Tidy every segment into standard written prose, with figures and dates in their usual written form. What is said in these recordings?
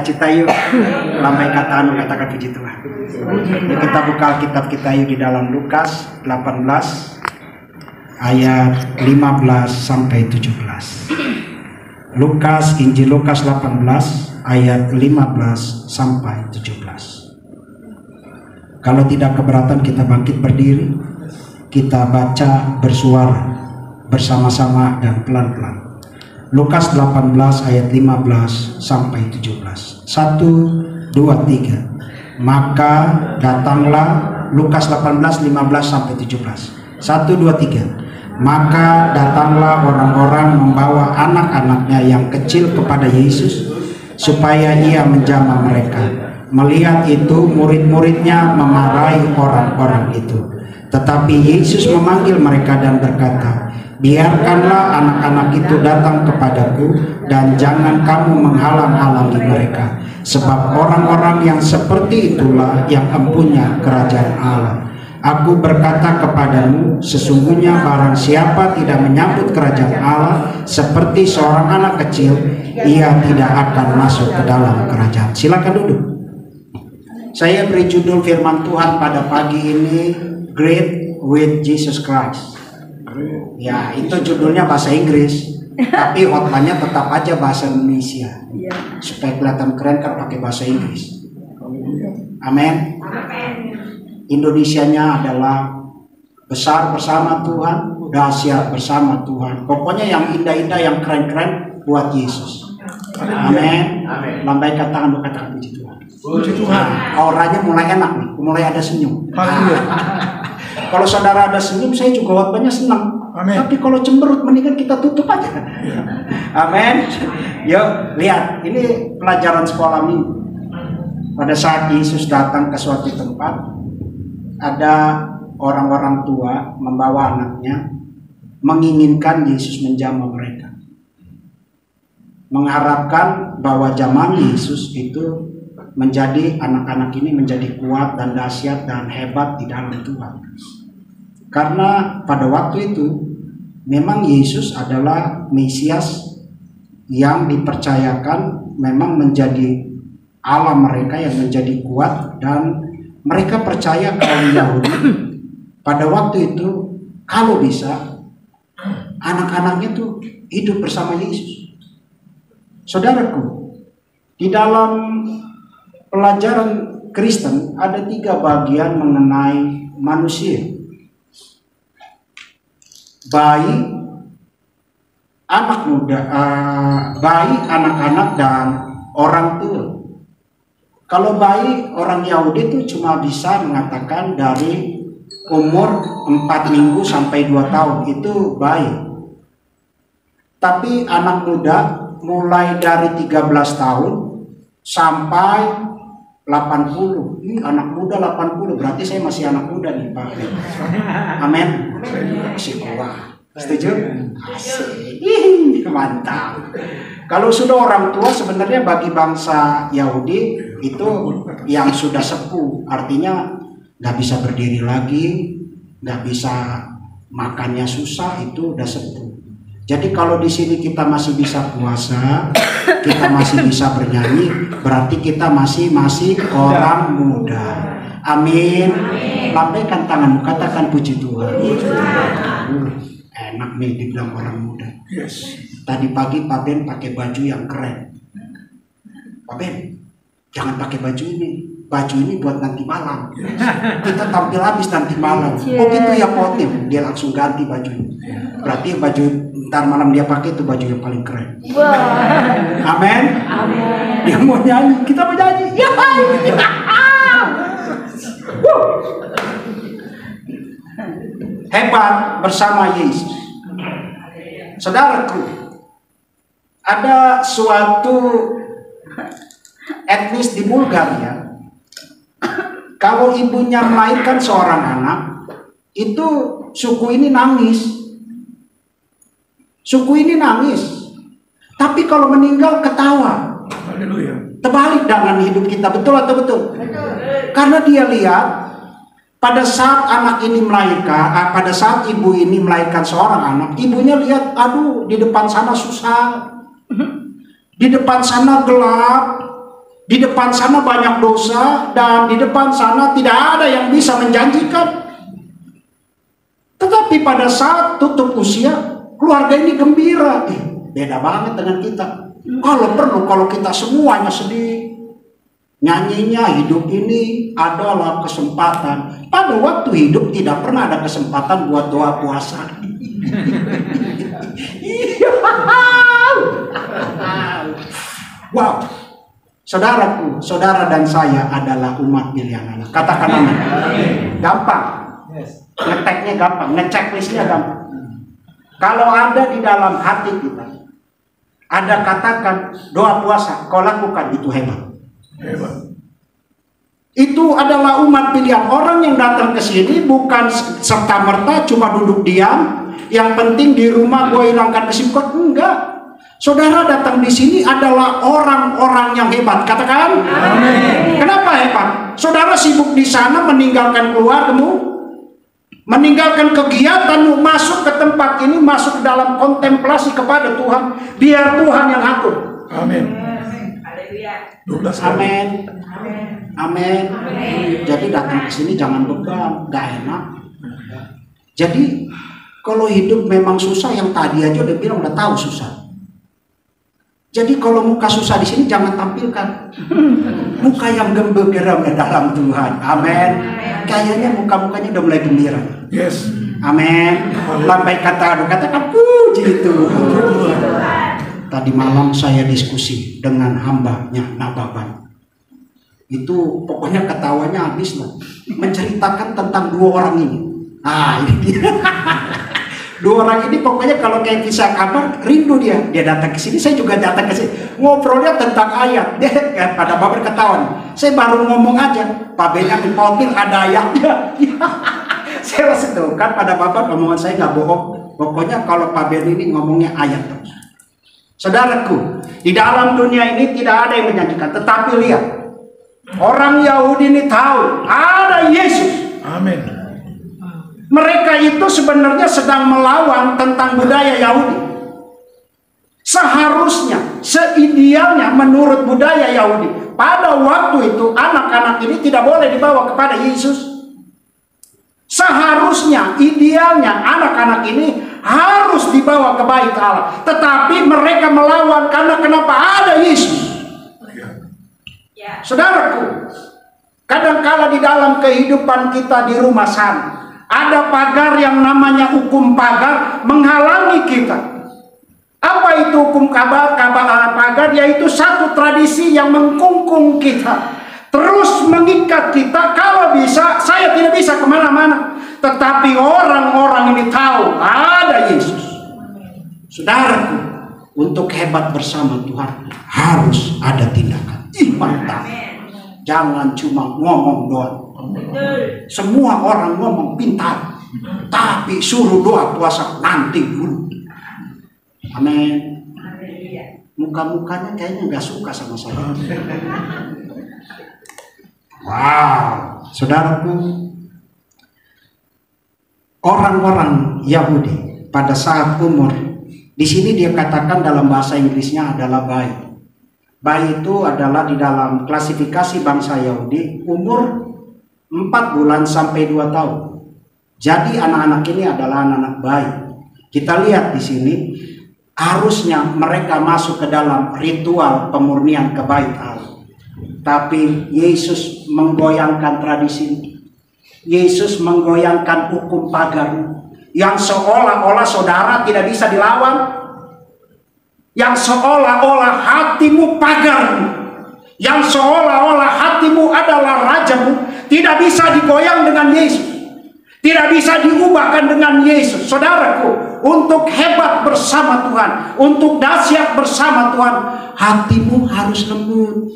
sukacita yuk. Lambai katakan puji Tuhan. Yuk kita buka Alkitab kita yuk di dalam Lukas 18 ayat 15 sampai 17. Injil Lukas 18 ayat 15 sampai 17. Kalau tidak keberatan kita bangkit berdiri, kita baca bersuara bersama-sama dan pelan-pelan. Lukas 18 ayat 15 sampai 17. 1, 2, 3. Maka datanglah, Lukas 18 15 sampai 17. 1, 2, 3. Maka datanglah orang-orang membawa anak-anaknya yang kecil kepada Yesus supaya ia menjamah mereka. Melihat itu, murid-muridnya memarahi orang-orang itu. Tetapi Yesus memanggil mereka dan berkata, biarkanlah anak-anak itu datang kepadaku dan jangan kamu menghalang-halangi mereka, sebab orang-orang yang seperti itulah yang empunya kerajaan Allah. Aku berkata kepadamu, sesungguhnya barang siapa tidak menyambut kerajaan Allah seperti seorang anak kecil, ia tidak akan masuk ke dalam kerajaan. Silakan duduk. Saya beri judul firman Tuhan pada pagi ini, Great with Jesus Christ. Ya, itu judulnya bahasa Inggris, tapi hotline-nya tetap aja bahasa Indonesia. Supaya kelihatan keren kan pakai bahasa Inggris. Amin. Indonesianya adalah besar bersama Tuhan, dahsyat bersama Tuhan. Pokoknya yang indah-indah, yang keren-keren buat Yesus. Amin. Lambaikan tangan, katakan puji Tuhan. Puji Tuhan. Auranya mulai enak nih, mulai ada senyum. Kalau saudara ada senyum, saya juga waktunya senang. Amen. Tapi kalau cemberut, mendingan kita tutup aja. Amin. Yuk, lihat. Ini pelajaran sekolah minggu. Pada saat Yesus datang ke suatu tempat, ada orang-orang tua membawa anaknya, menginginkan Yesus menjamah mereka. Mengharapkan bahwa zaman Yesus itu menjadi, anak-anak ini menjadi kuat dan dahsyat dan hebat di dalam Tuhan. Karena pada waktu itu memang Yesus adalah Mesias yang dipercayakan memang menjadi Allah mereka yang menjadi kuat, dan mereka percaya kaum Yahudi pada waktu itu kalau bisa anak-anaknya tuh hidup bersama Yesus. Saudaraku, di dalam pelajaran Kristen ada 3 bagian mengenai manusia. Bayi, anak muda, bayi, anak-anak, dan orang tua. Kalau bayi, orang Yahudi itu cuma bisa mengatakan dari umur 4 minggu sampai 2 tahun, itu bayi. Tapi anak muda mulai dari 13 tahun sampai 80. Ini anak muda 80, berarti saya masih anak muda nih Pak. Amin. Masih kuat. Setuju? Asik. Mantap. Kalau sudah orang tua, sebenarnya bagi bangsa Yahudi itu yang sudah sepuh, artinya nggak bisa berdiri lagi, nggak bisa makannya susah, itu udah sepuh. Jadi kalau di sini kita masih bisa puasa, kita masih bisa bernyanyi, berarti kita masih orang muda. Amin. Lambaikan tanganmu, katakan puji Tuhan. Enak nih dibilang orang muda. Tadi pagi Pak Ben pakai baju yang keren. Pak Ben, jangan pakai baju ini. Baju ini buat nanti malam. Kita tampil habis nanti malam. Oh gitu ya Pak. Dia langsung ganti bajunya. Berarti baju ntar malam dia pakai itu baju yang paling keren. Amin. Dia mau nyanyi, kita mau nyanyi. Ya. Hebat bersama Yesus. Saudaraku, ada suatu etnis di Bulgaria, kalau ibunya melahirkan seorang anak, itu suku ini nangis. Suku ini nangis. Tapi kalau meninggal ketawa. Terbalik dengan hidup kita, betul atau betul? Karena dia lihat pada saat anak ini melahirkan, pada saat ibu ini melahirkan seorang anak, ibunya lihat, aduh di depan sana susah, di depan sana gelap, Di depan sana banyak dosa, dan di depan sana tidak ada yang bisa menjanjikan. Tetapi pada saat tutup usia, keluarga ini gembira. Beda banget dengan kita. Kalau kita semuanya sedih, nyanyinya hidup ini adalah kesempatan. Pada waktu hidup tidak pernah ada kesempatan buat doa puasa. Wow, saudaraku, saudara dan saya adalah umat pilihan Allah. Katakan amin. Gampang, ngeteknya gampang, ngechecklistnya gampang. Kalau ada di dalam hati kita, ada katakan doa puasa, kau lakukan, itu hebat. Itu adalah umat pilihan. Orang yang datang ke sini bukan serta merta cuma duduk diam. Yang penting di rumah gue hilangkan kesibukan, enggak. Saudara datang di sini adalah orang-orang yang hebat. Katakan amin. Kenapa hebat? Saudara sibuk di sana meninggalkan keluargamu, meninggalkan kegiatanmu, masuk ke tempat ini, masuk dalam kontemplasi kepada Tuhan. Biar Tuhan yang atur. Amin. Amin. Amin. Jadi datang ke sini jangan beban, gak enak. Jadi kalau hidup memang susah, yang tadi aja udah bilang udah tahu susah. Jadi kalau muka susah di sini jangan tampilkan. Muka yang gembira dalam Tuhan. Amin. Kayaknya muka-mukanya udah mulai gembira. Yes. Amin. Lambai katakan puji Tuhan. Tadi malam saya diskusi dengan hambanya Nababan. Itu pokoknya ketawanya habis loh. Menceritakan tentang dua orang ini. Ini dia. Dua orang ini pokoknya kalau kayak kisah kabar, rindu dia. Dia datang ke sini, saya juga datang ke sini. Ngobrolnya tentang ayat. Dia pada Bapak ketahuan. Saya baru ngomong aja, Pak Benyamin Potil ada ayatnya. Saya langsung tuh kan pada Bapak omongan saya nggak bohong. Pokoknya kalau Pak Ben ini ngomongnya ayat terus. Saudaraku, di dalam dunia ini tidak ada yang menjanjikan. Tetapi lihat, orang Yahudi ini tahu ada Yesus. Amin. Mereka itu sebenarnya sedang melawan tentang budaya Yahudi. Seharusnya, seidealnya menurut budaya Yahudi, pada waktu itu anak-anak ini tidak boleh dibawa kepada Yesus. Seharusnya, idealnya anak-anak ini harus dibawa ke bait Allah. Tetapi mereka melawan karena kenapa? Ada Yesus. Saudaraku, kadangkala di dalam kehidupan kita di rumah sana, ada pagar yang namanya hukum pagar menghalangi kita. Apa itu hukum pagar? Pagar yaitu satu tradisi yang mengkungkung kita, terus mengikat kita. Kalau bisa, saya tidak bisa kemana-mana. Tetapi orang-orang ini tahu ada Yesus. Saudaraku, untuk hebat bersama Tuhan harus ada tindakan. Mantap. Jangan cuma ngomong doang. Semua orang ngomong pintar, tapi suruh doa puasa nanti dulu. Amin. Muka-mukanya kayaknya nggak suka sama saya. Wow, saudaraku, orang-orang Yahudi pada saat umur, di sini dia katakan dalam bahasa Inggrisnya adalah bayi. Bayi itu adalah di dalam klasifikasi bangsa Yahudi umur 4 bulan sampai 2 tahun. Jadi anak-anak ini adalah anak-anak bayi. Kita lihat di sini, harusnya mereka masuk ke dalam ritual pemurnian ke bait Allah. Tapi Yesus menggoyangkan tradisi. Yesus menggoyangkan hukum pagar yang seolah-olah saudara tidak bisa dilawan. Yang seolah-olah hatimu pagar, yang seolah-olah hatimu adalah rajamu, tidak bisa digoyang dengan Yesus, tidak bisa diubahkan dengan Yesus. Saudaraku, untuk hebat bersama Tuhan, untuk dahsyat bersama Tuhan, hatimu harus lembut.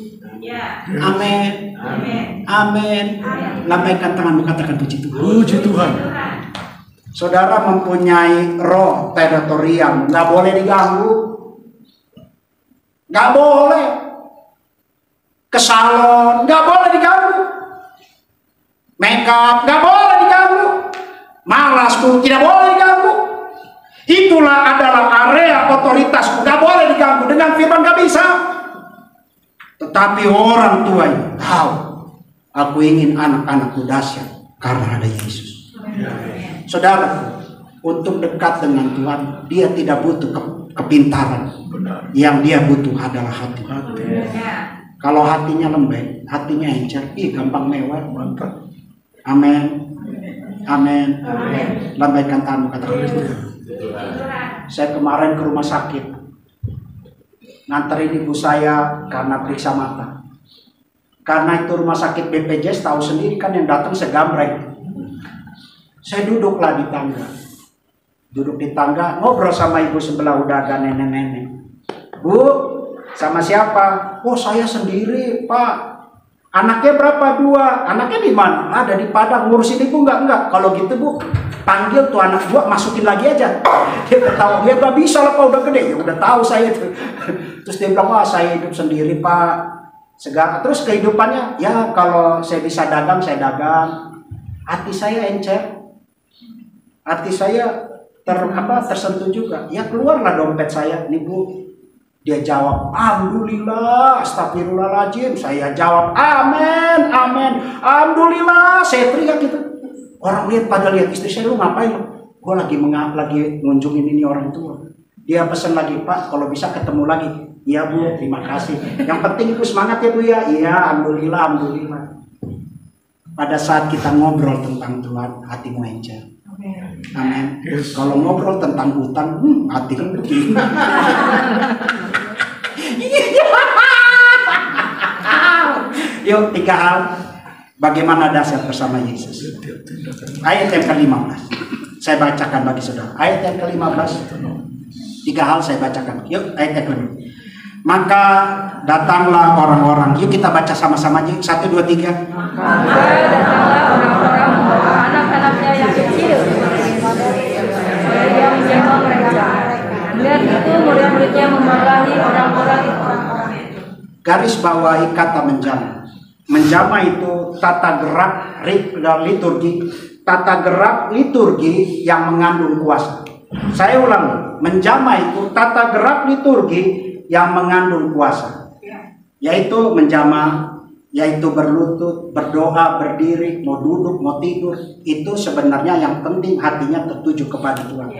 Amin. Amin. Lambaikan tanganmu, katakan puji Tuhan. Puji Tuhan. Saudara mempunyai roh teritorial, nggak boleh diganggu. Nggak boleh ke salon, nggak boleh diganggu. Make up nggak boleh diganggu. Malasku tidak boleh diganggu. Itulah adalah area otoritasku, nggak boleh diganggu. Dengan firman nggak bisa. Tetapi orang tua itu tahu, aku ingin anak-anakku dahsyat karena ada Yesus. Saudara, untuk dekat dengan Tuhan, dia tidak butuh kepintaran. Yang dia butuh adalah hati. Kalau hatinya lembek, hatinya encer, gampang mewah. Amin. Amin. Lambaikan tangan, katakan. Saya kemarin ke rumah sakit, nganterin ibu saya karena periksa mata. Karena itu rumah sakit BPJS, tahu sendiri kan yang datang segambreng. Saya duduklah di tangga. Duduk di tangga, ngobrol sama ibu sebelah, udah ada nenek-nenek. Bu, sama siapa? Oh, saya sendiri, Pak. Anaknya berapa? 2. Anaknya di mana? Ada di Padang. Ngurusin ibu enggak? Kalau gitu, Bu, panggil tuh anak gua, masukin lagi aja. Dia udah tahu, dia gak bisa lah, Pak, udah gede. Ya udah tahu saya itu. Terus dia bilang, wah, saya hidup sendiri, Pak. Segala. Terus kehidupannya, ya kalau saya bisa dagang, saya dagang. Hati saya encer. Hati saya tersentuh juga. Ya keluarlah dompet saya, nih Bu. Dia jawab, alhamdulillah, astagfirullahaladzim. Saya jawab, amin, amin, alhamdulillah. Saya teriak gitu. Orang lihat, pada lihat istri saya, lu ngapain lu? Gue lagi ngunjungin ini orang tua. Dia pesan lagi, Pak, kalau bisa ketemu lagi. Iya Bu, terima kasih. Yang penting itu semangat ya Bu ya. Iya, alhamdulillah, alhamdulillah. Pada saat kita ngobrol tentang Tuhan, hatimu encer. Amin. Yes. Kalau ngobrol tentang hutang, hati kan begini. Yuk, 3 hal bagaimana dahsyat bersama Yesus. Ayat yang ke-15 saya bacakan bagi saudara. Ayat yang ke-15, 3 hal saya bacakan. Yuk, ayat yang ke-15. Maka datanglah orang-orang. Yuk kita baca sama-sama aja. 1, 2, 3. Maka datanglah orang-orang membawa anak-anaknya yang kecil. Dia menjamah mereka. Melihat itu murid-muridnya memarahi orang-orang itu. Garis bawahi kata menjamah. Menjamah itu tata gerak liturgi, tata gerak liturgi yang mengandung kuasa. Saya ulang, menjamah itu tata gerak liturgi yang mengandung kuasa, yaitu menjamah, yaitu berlutut, berdoa, berdiri, mau duduk, mau tidur. Itu sebenarnya yang penting hatinya tertuju kepada Tuhan.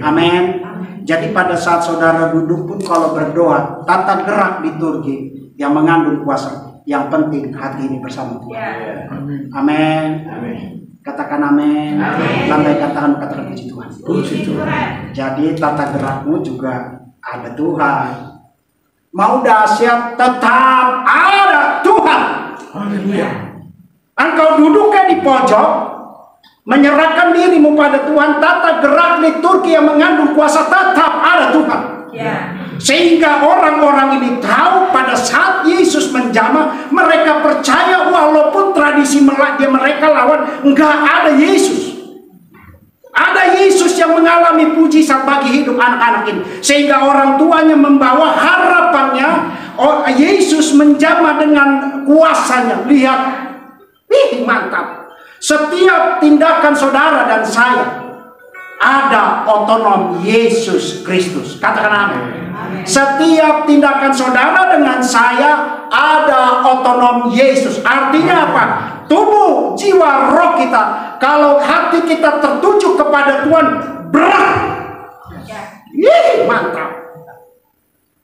Amin. Jadi pada saat saudara duduk pun kalau berdoa, tata gerak liturgi yang mengandung kuasa. Yang penting hati ini bersama Tuhan. Amin. Katakan amin. Lambaikan tangan, katakan puji Tuhan. Puji Tuhan. Jadi tata gerakmu juga ada Tuhan. Mau dahsyat, tetap ada Tuhan. Haleluya. Engkau dudukkan di pojok, menyerahkan dirimu pada Tuhan, tata gerak liturgi yang mengandung kuasa, tetap ada Tuhan. Sehingga orang-orang ini tahu pada saat Yesus menjamah, mereka percaya walaupun tradisi mereka lawan, enggak ada Yesus. Ada Yesus yang mengalami mujizat bagi hidup anak-anak ini. Sehingga orang tuanya membawa harapannya, oh, Yesus menjamah dengan kuasanya. Lihat, mantap. Setiap tindakan saudara dan saya ada otonom Yesus Kristus. Katakan amin. Setiap tindakan saudara dengan saya ada otonom Yesus. Artinya apa? Tubuh, jiwa, roh kita, kalau hati kita tertuju kepada Tuhan, berat. Mantap.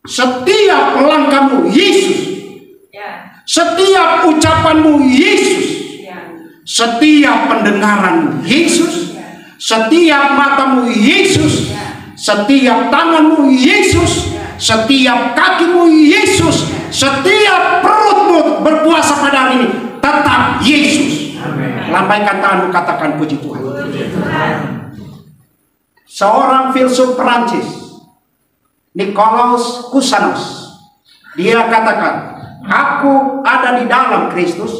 Setiap langkahmu Yesus. Setiap ucapanmu Yesus. Setiap pendengaranmu Yesus. Setiap matamu Yesus. Setiap tanganmu Yesus. Setiap kakimu Yesus. Setiap perutmu berpuasa pada hari ini tetap Yesus. Lambaikan tanganmu, katakan puji Tuhan. Seorang filsuf Perancis, Nicolas Cusanus, dia katakan, aku ada di dalam Kristus,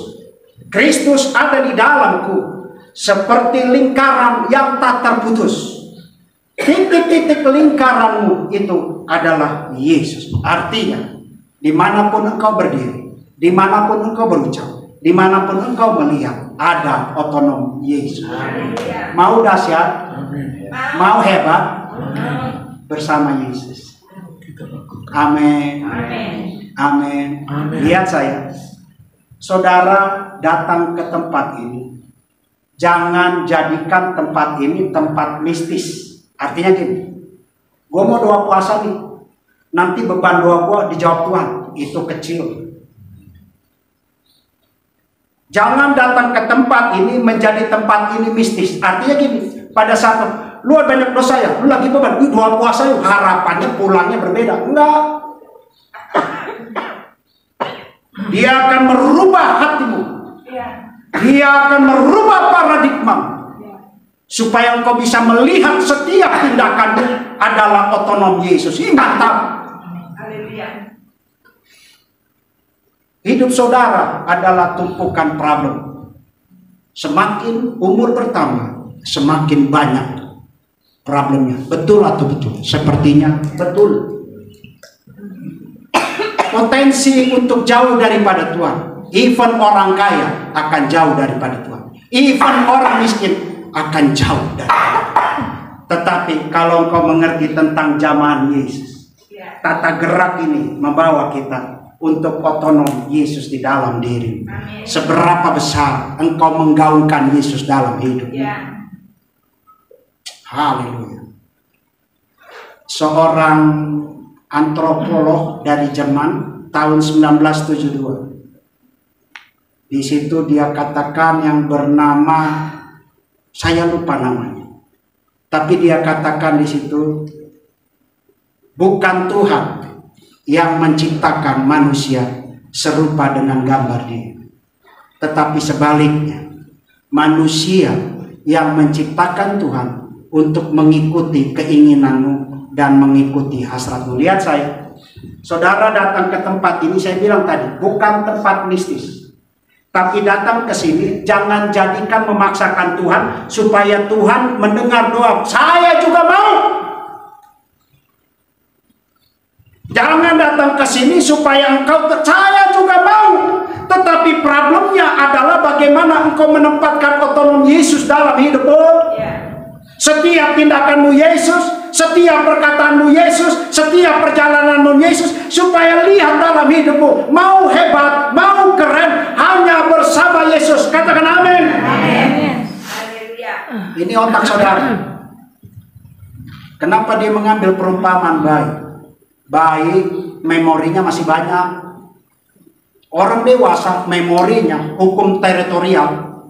Kristus ada di dalamku, seperti lingkaran yang tak terputus. Titik-titik lingkaranmu itu adalah Yesus. Artinya, dimanapun engkau berdiri, dimanapun engkau berucap, dimanapun engkau melihat, ada otonom Yesus. Mau dahsyat, mau hebat, bersama Yesus. Amin. Amin. Lihat saya, saudara datang ke tempat ini, jangan jadikan tempat ini tempat mistis. Artinya gini, gue mau doa puasa nih, nanti beban doa gue dijawab Tuhan, itu kecil. Jangan datang ke tempat ini menjadi tempat ini mistis. Artinya gini, pada saat lu banyak dosa ya, lu lagi beban, lu doa puasa yuk, harapannya pulangnya berbeda. Enggak. Dia akan merubah hatimu. Dia akan merubah paradigma. Supaya engkau bisa melihat setiap tindakanmu adalah otonom Yesus. Ingat tak? Hidup saudara adalah tumpukan problem. Semakin umur bertambah, semakin banyak problemnya. Betul atau betul? Sepertinya betul. Potensi untuk jauh daripada Tuhan. Even orang kaya akan jauh daripada Tuhan. Even orang miskin akan jauh daripada Tuhan. Tetapi kalau engkau mengerti tentang jamahan Yesus, tata gerak ini membawa kita untuk otonom Yesus di dalam diri. Seberapa besar engkau menggaungkan Yesus dalam hidup. Haleluya. Seorang antropolog dari Jerman tahun 1972. Di situ dia katakan yang bernama, saya lupa namanya. Tapi dia katakan di situ, bukan Tuhan yang menciptakan manusia serupa dengan gambar dia, tetapi sebaliknya, manusia yang menciptakan Tuhan untuk mengikuti keinginanmu dan mengikuti hasratmu. Lihat saya, saudara datang ke tempat ini, saya bilang tadi, bukan tempat mistis, tapi datang ke sini, jangan jadikan memaksakan Tuhan supaya Tuhan mendengar doa. Saya juga mau. Jangan datang ke sini supaya engkau saya juga mau. Tetapi problemnya adalah bagaimana engkau menempatkan otonom Yesus dalam hidupmu. Setiap tindakanmu Yesus, setiap perkataanmu Yesus, setiap perjalananmu Yesus, supaya lihat dalam hidupmu. Mau hebat, mau keren, hanya bersama Yesus. Katakan amin. Ini otak saudara. Kenapa dia mengambil perumpamaan baik? Baik, memorinya masih banyak. Orang dewasa, memorinya hukum teritorial,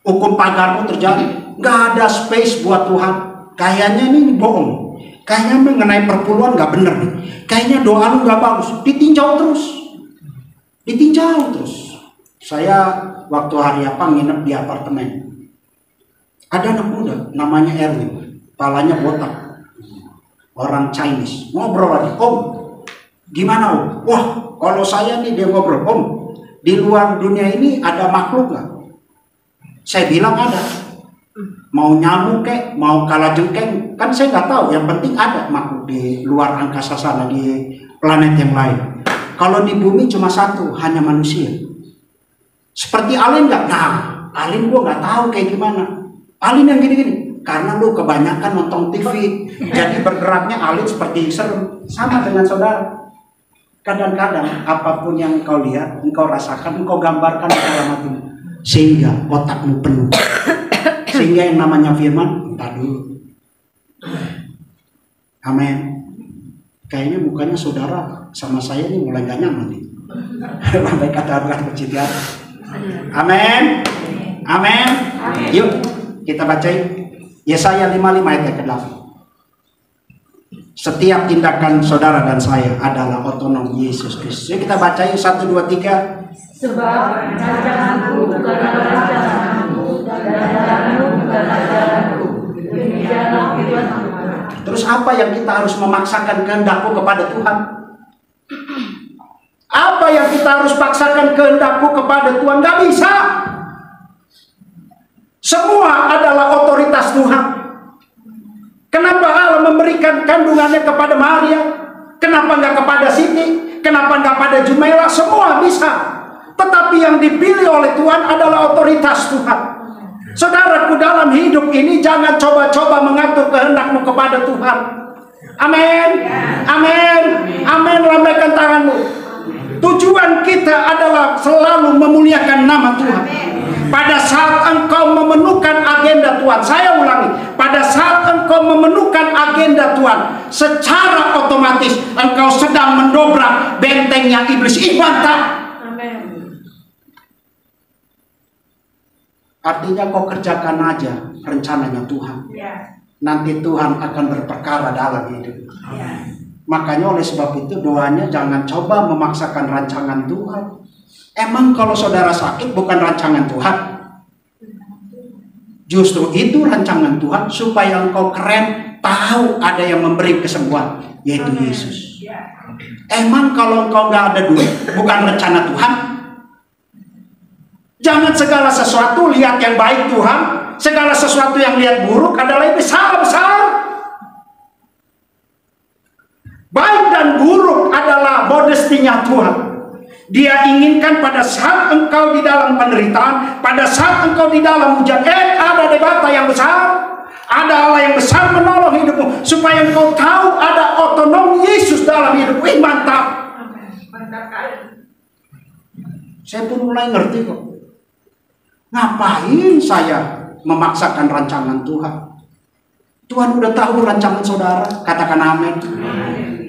hukum pagarmu terjadi. Nggak ada space buat Tuhan. Kayaknya ini bohong. Kayaknya mengenai perpuluhan nggak bener nih. Kayaknya doa lu nggak bagus. Ditinjau terus. Ditinjau terus. Saya waktu hari apa nginep di apartemen. Ada anak muda, namanya Erwin. Kepalanya botak. Orang Chinese, ngobrol lagi, Om, gimana Om? Wah, kalau saya nih, dia ngobrol, Om, di luar dunia ini ada makhluk nggak? Saya bilang ada. Mau nyamuk kek, mau kalajengking, kan saya nggak tahu. Yang penting ada makhluk di luar angkasa sana, di planet yang lain. Kalau di bumi cuma satu, hanya manusia. Seperti alien nggak? Nah, alien gua nggak tahu kayak gimana. Alien yang gini-gini. Karena lu kebanyakan nonton TV, jadi bergeraknya alien seperti serem. Sama dengan saudara. Kadang-kadang apapun yang engkau lihat, engkau rasakan, engkau gambarkan dalam hatimu, sehingga otakmu penuh. Sehingga yang namanya firman, entar dulu. Amin. Kayaknya mukanya saudara sama saya ini mulai gak nyaman nih. Sampai kata-kata bercidian. Amin. Amin. Yuk kita bacain Yesaya 55 ayat ke-8. Setiap tindakan saudara dan saya adalah otonom Yesus Kristus. Yuk kita bacain 1, 2, 3. Sebab rancanganku bukanlah rancanganmu, dan jalanmu bukanlah jalanku. Demikianlah firman Tuhan. Terus apa yang kita harus memaksakan kehendakku kepada Tuhan? Apa yang kita harus paksakan kehendakku kepada Tuhan? Gak bisa. Semua adalah otoritas Tuhan. Kenapa Allah memberikan kandungannya kepada Maria? Kenapa nggak kepada Siti? Kenapa nggak pada Jumela? Semua bisa. Tetapi yang dipilih oleh Tuhan adalah otoritas Tuhan. Saudaraku, dalam hidup ini jangan coba-coba mengatur kehendakmu kepada Tuhan. Amin. Amin. Amin. Lambaikan tanganmu. Tujuan kita adalah selalu memuliakan nama Tuhan. Pada saat engkau memenuhkan agenda Tuhan, saya ulangi, pada saat engkau memenuhkan agenda Tuhan, secara otomatis engkau sedang mendobrak bentengnya iblis. Bantah. Artinya kau kerjakan aja rencananya Tuhan. Nanti Tuhan akan berperkara dalam hidup. Makanya oleh sebab itu doanya jangan coba memaksakan rancangan Tuhan. Emang kalau saudara sakit bukan rancangan Tuhan? Justru itu rancangan Tuhan supaya engkau keren, tahu ada yang memberi kesembuhan, yaitu Yesus. Emang kalau engkau nggak ada duit bukan rencana Tuhan? Jangan segala sesuatu lihat yang baik Tuhan, segala sesuatu yang lihat buruk adalah yang besar-besar. Baik dan buruk adalah modestinya Tuhan. Dia inginkan pada saat engkau di dalam penderitaan, pada saat engkau di dalam hujan, ada debata yang besar, ada Allah yang besar menolong hidupmu, supaya engkau tahu ada otonom Yesus dalam hidupmu. Mantap. Saya pun mulai ngerti kok. Ngapain saya memaksakan rancangan Tuhan? Tuhan udah tahu rancangan saudara. Katakan amin.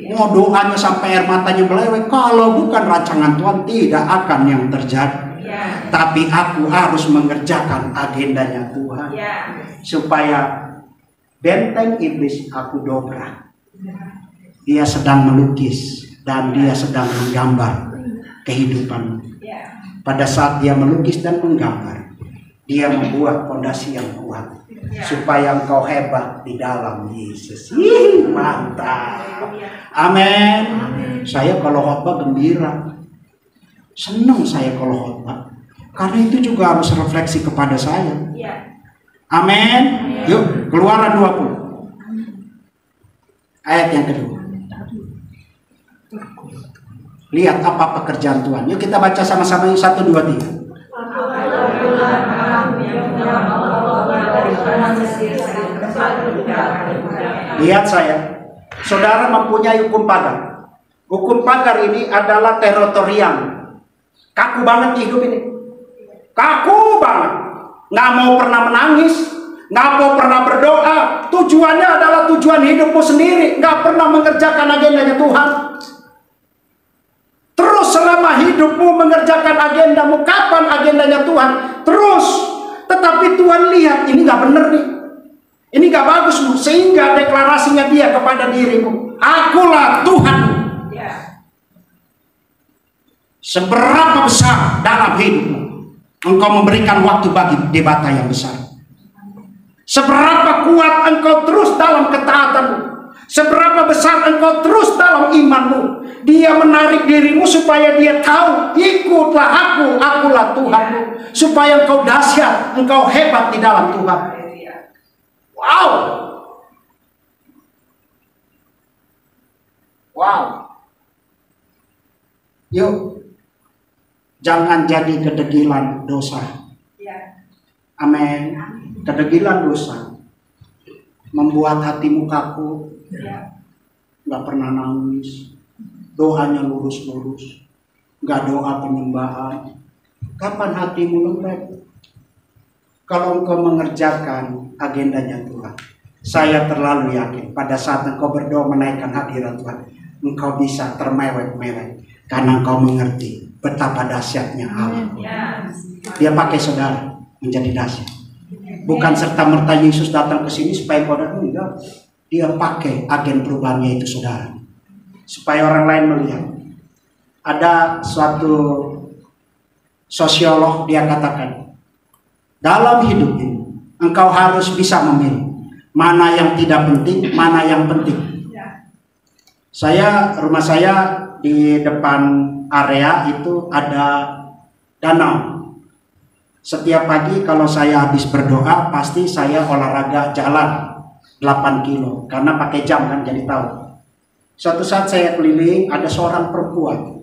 Mau doanya sampai air matanya melewet, kalau bukan rancangan Tuhan tidak akan yang terjadi. Tapi aku harus mengerjakan agendanya Tuhan, supaya benteng iblis aku dobrak. Dia sedang melukis dan dia sedang menggambar kehidupan. Pada saat dia melukis dan menggambar, dia membuat fondasi yang kuat supaya engkau hebat di dalam Yesus. Mantap. Amin. Saya kalau khotbah gembira, senang saya kalau khotbah, karena itu juga harus refleksi kepada saya. Amin. Yuk, Keluaran 20 ayat yang kedua. Lihat apa pekerjaan Tuhan. Yuk kita baca sama-sama. 1, 2, 3. Lihat saya, saudara mempunyai hukum pagar. Hukum pagar ini adalah teritorial. Kaku banget hidup ini. Kaku banget. Nggak mau pernah menangis, nggak mau pernah berdoa. Tujuannya adalah tujuan hidupmu sendiri. Nggak pernah mengerjakan agendanya Tuhan. Terus selama hidupmu mengerjakan agendamu, kapan agendanya Tuhan? Terus. Tetapi Tuhan lihat, ini nggak bener nih. Ini gak bagus, sehingga deklarasinya dia kepada dirimu, akulah Tuhan. Seberapa besar dalam hidupmu engkau memberikan waktu bagi debata yang besar? Seberapa kuat engkau terus dalam ketaatanmu? Seberapa besar engkau terus dalam imanmu? Dia menarik dirimu supaya dia tahu, ikutlah aku, akulah Tuhanmu. Supaya engkau dahsyat, engkau hebat di dalam Tuhan. Wow. Wow. Yuk. Jangan jadi kedegilan dosa. Amin. Kedegilan dosa membuat hatimu kaku. Gak pernah nangis. Doanya lurus-lurus. Gak doa penyembahan. Kapan hatimu lembek? Kalau engkau mengerjakan agendanya Tuhan, saya terlalu yakin pada saat engkau berdoa menaikkan hadirat Tuhan, engkau bisa termewek-mewek karena engkau mengerti betapa dahsyatnya Allah. Dia pakai saudara menjadi dahsyat. Bukan serta-merta Yesus datang ke sini supaya kau datang, enggak. Dia pakai agen perubahannya itu saudara, supaya orang lain melihat. Ada suatu sosiolog, dia katakan, dalam hidup ini engkau harus bisa memilih mana yang tidak penting, mana yang penting. Rumah saya di depan area itu ada danau. Setiap pagi kalau saya habis berdoa, pasti saya olahraga jalan 8 kilo karena pakai jam kan, jadi tahu. Suatu saat saya keliling, ada seorang perempuan.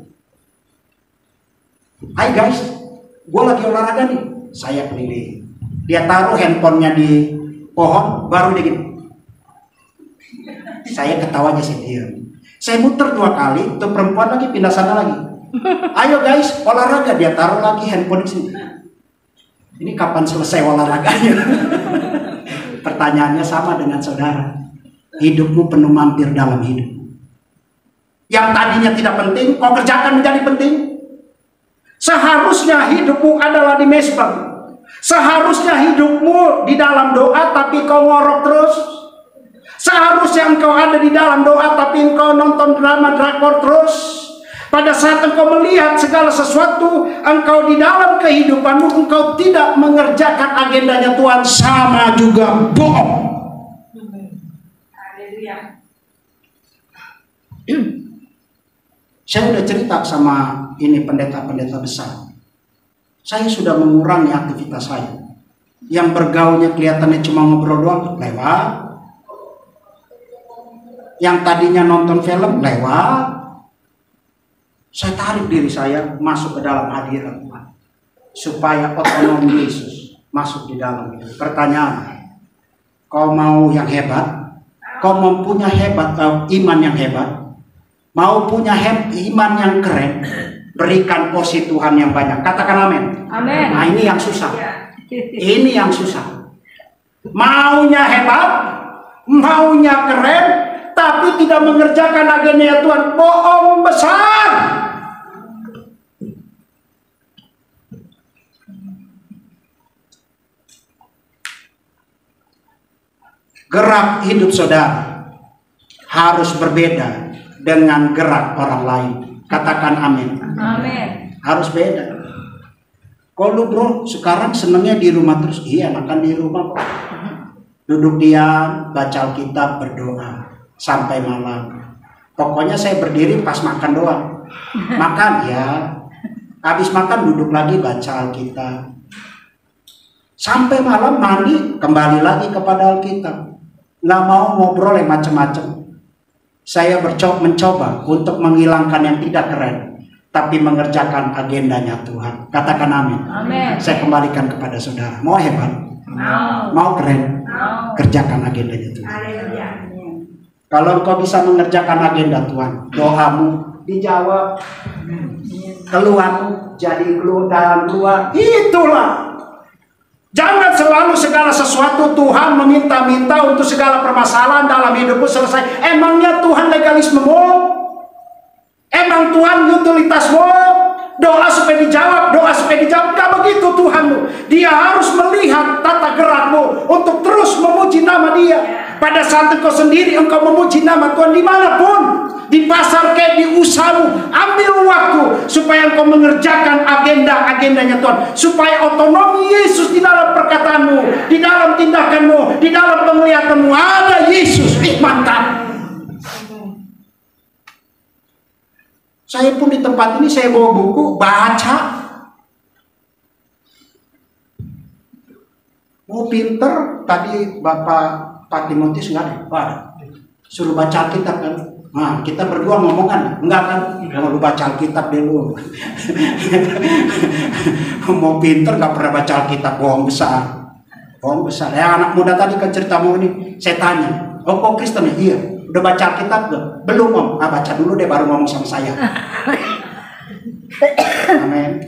Hai guys, gue lagi olahraga nih. Saya keliling. Dia taruh handphonenya di pohon, baru dia gini. Saya ketawanya sih diam. Saya muter 2 kali, tuh perempuan lagi pindah sana lagi. Ayo guys, olahraga. Dia taruh lagi handphone di sini. Ini kapan selesai olahraganya? Pertanyaannya sama dengan saudara. Hidupmu penuh mampir dalam hidup. Yang tadinya tidak penting, kau kerjakan menjadi penting. Seharusnya hidupmu adalah di mesbah. Seharusnya hidupmu di dalam doa, tapi kau ngorok terus. Seharusnya engkau ada di dalam doa, tapi engkau nonton drama drakor terus. Pada saat engkau melihat segala sesuatu, engkau di dalam kehidupanmu, engkau tidak mengerjakan agendanya Tuhan, sama juga bohong. Saya udah cerita sama ini pendeta-pendeta besar. Saya sudah mengurangi aktivitas saya. Yang bergaulnya kelihatannya cuma ngobrol doang, lewat. Yang tadinya nonton film, lewat. Saya tarik diri saya masuk ke dalam hadirat Tuhan, supaya otonomi Yesus masuk di dalam itu. Pertanyaan, kau mau yang hebat? Kau mau punya iman yang hebat? Mau punya iman yang keren? Berikan porsi Tuhan yang banyak. Katakan amin. Amin. Nah, ini yang susah. Ini yang susah. Maunya hebat, maunya keren, tapi tidak mengerjakan agenda Tuhan, bohong besar. Gerak hidup saudara harus berbeda dengan gerak orang lain. Katakan amin. Amin. Harus beda. Kalau lu bro sekarang senangnya di rumah terus, iya makan di rumah kok. Duduk diam, baca Alkitab, berdoa sampai malam. Pokoknya saya berdiri pas makan doang. Makan ya, habis makan duduk lagi baca Alkitab. Sampai malam mandi, kembali lagi kepada Alkitab. Nggak mau ngobrol yang macam-macam. Saya mencoba untuk menghilangkan yang tidak keren, tapi mengerjakan agendanya Tuhan. Katakan amin. Amin. Saya kembalikan kepada saudara. Mau hebat? Mau keren? Kerjakan agendanya Tuhan. Kalau engkau bisa mengerjakan agenda Tuhan, doamu dijawab, keluarmu jadi keluar. Itulah. Jangan selalu segala sesuatu Tuhan meminta-minta untuk segala permasalahan dalam hidupmu selesai. Emangnya Tuhan legalismemu? Emang Tuhan utilitasmu? Doa supaya dijawab, doa supaya dijawab. Gak begitu Tuhanmu. Dia harus melihat tata gerakmu untuk terus memuji nama Dia. Pada saat engkau sendiri engkau memuji nama Tuhan dimanapun, di pasar kayak di usahamu, ambil waktu supaya engkau mengerjakan agendanya Tuhan, supaya otonomi Yesus di dalam perkataanmu, di dalam tindakanmu, di dalam penglihatanmu ada Yesus. Mantap. Saya pun di tempat ini saya bawa buku, baca. Mau pinter, tadi Bapak Pak Timotius nggak ada. Suruh baca Alkitab kan. Nah, kita berdua ngomong kan, enggak kan? Kalau lu baca Alkitab dulu. Mau pinter nggak pernah baca Alkitab, bohong besar. Bohong besar. Ya anak muda tadi kan cerita mau ini, saya tanya, oh kok Kristen ya? Iya. Udah baca Alkitab belum? Belum om. Ah, baca dulu deh baru ngomong sama saya. Amin.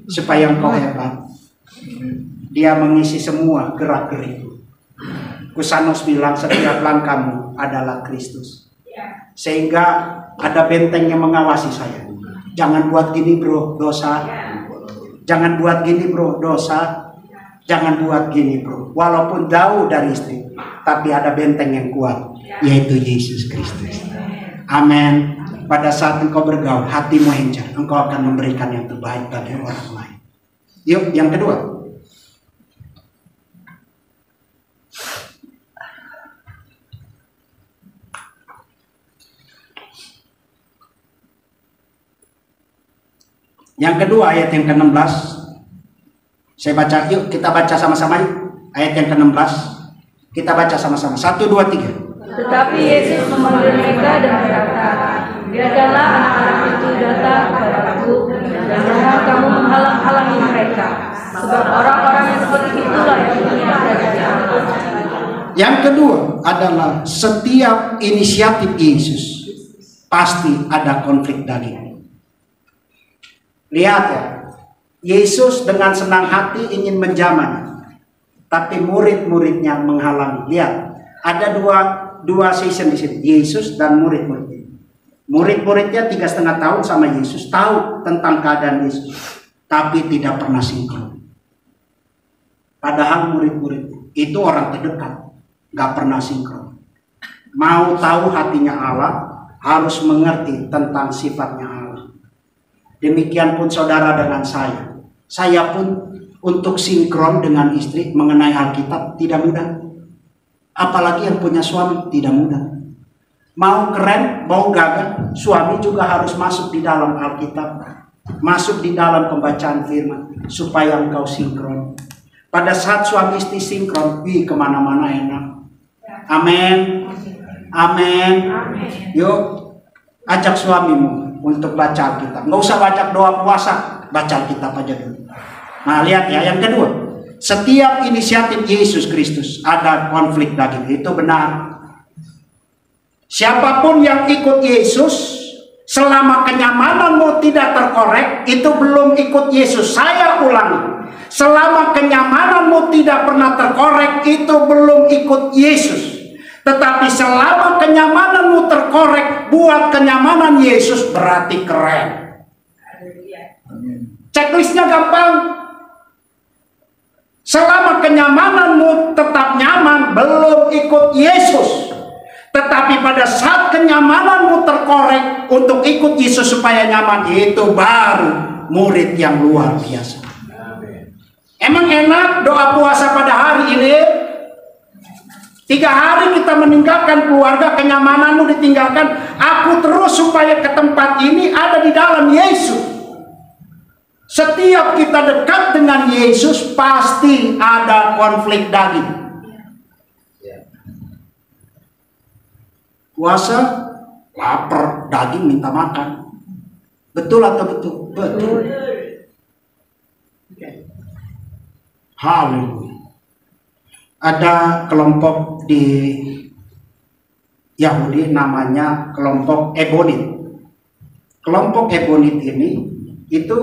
Supaya engkau hebat. Dia mengisi semua gerak-gerikku. Kusanos bilang setiap langkahmu adalah Kristus. Sehingga ada benteng yang mengawasi saya. Jangan buat gini bro, dosa. Jangan buat gini bro, dosa. Jangan buat gini bro. Walaupun jauh dari istri, tapi ada benteng yang kuat, yaitu Yesus Kristus. Amin. Pada saat engkau bergaul, hatimu encer, engkau akan memberikan yang terbaik bagi orang lain. Yuk, yang kedua. Yang kedua ayat yang ke-16. Saya baca, yuk kita baca sama-sama yuk. Ayat yang ke-16. Kita baca sama-sama. 1, 2, 3. Tetapi Yesus memanggil mereka dan berkata, biarkanlah anak-anak itu datang kepadaku, dan jangan kamu menghalang-halangi mereka, sebab orang-orang yang seperti itulah yang punya kerajaan Allah. Yang kedua adalah setiap inisiatif Yesus pasti ada konflik daging. Lihat ya, Yesus dengan senang hati ingin menjamah, tapi murid-muridnya menghalangi. Lihat, ada dua season di sini, Yesus dan murid-muridnya. Murid-muridnya 3,5 tahun sama Yesus, tahu tentang keadaan Yesus, tapi tidak pernah sinkron. Padahal murid-murid itu orang terdekat, nggak pernah sinkron. Mau tahu hatinya Allah, harus mengerti tentang sifatnya Allah. Demikian pun saudara dengan saya. Saya pun untuk sinkron dengan istri mengenai Alkitab tidak mudah. Apalagi yang punya suami tidak mudah. Mau keren, mau gagah, suami juga harus masuk di dalam Alkitab, masuk di dalam pembacaan firman, supaya engkau sinkron. Pada saat suami istri sinkron, kemana-mana enak. Amin. Amin. Yuk, ajak suamimu untuk baca Alkitab. Nggak usah baca doa puasa, baca Alkitab aja dulu. Nah, lihat ya, yang kedua, setiap inisiatif Yesus Kristus ada konflik daging. Itu benar. Siapapun yang ikut Yesus, selama kenyamananmu tidak terkorek, itu belum ikut Yesus. Saya ulangi, selama kenyamananmu tidak pernah terkorek, itu belum ikut Yesus. Tetapi selama kenyamananmu terkorek buat kenyamanan Yesus, berarti keren. Checklistnya gampang. Selama kenyamananmu tetap nyaman, belum ikut Yesus. Tetapi pada saat kenyamananmu terkorek untuk ikut Yesus supaya nyaman, itu baru murid yang luar biasa. Emang enak doa puasa pada hari ini? 3 hari kita meninggalkan keluarga, kenyamananmu ditinggalkan. Aku terus supaya ke tempat ini ada di dalam Yesus. Setiap kita dekat dengan Yesus pasti ada konflik daging. Puasa, lapar, daging minta makan. Betul atau betul? Betul. Haleluya. Ada kelompok di Yahudi namanya kelompok Ebonit. Kelompok Ebonit ini itu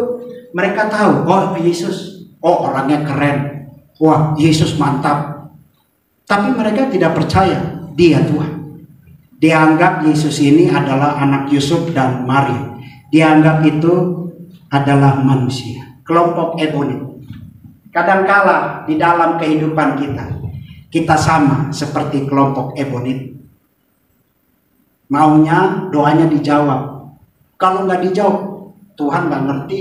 mereka tahu, oh Yesus, oh orangnya keren, wah Yesus mantap. Tapi mereka tidak percaya dia Tuhan. Dianggap Yesus ini adalah anak Yusuf dan Maria. Dianggap itu adalah manusia. Kelompok Ebonit. Kadangkala di dalam kehidupan kita sama seperti kelompok Ebonit. Maunya doanya dijawab. Kalau nggak dijawab, Tuhan nggak ngerti.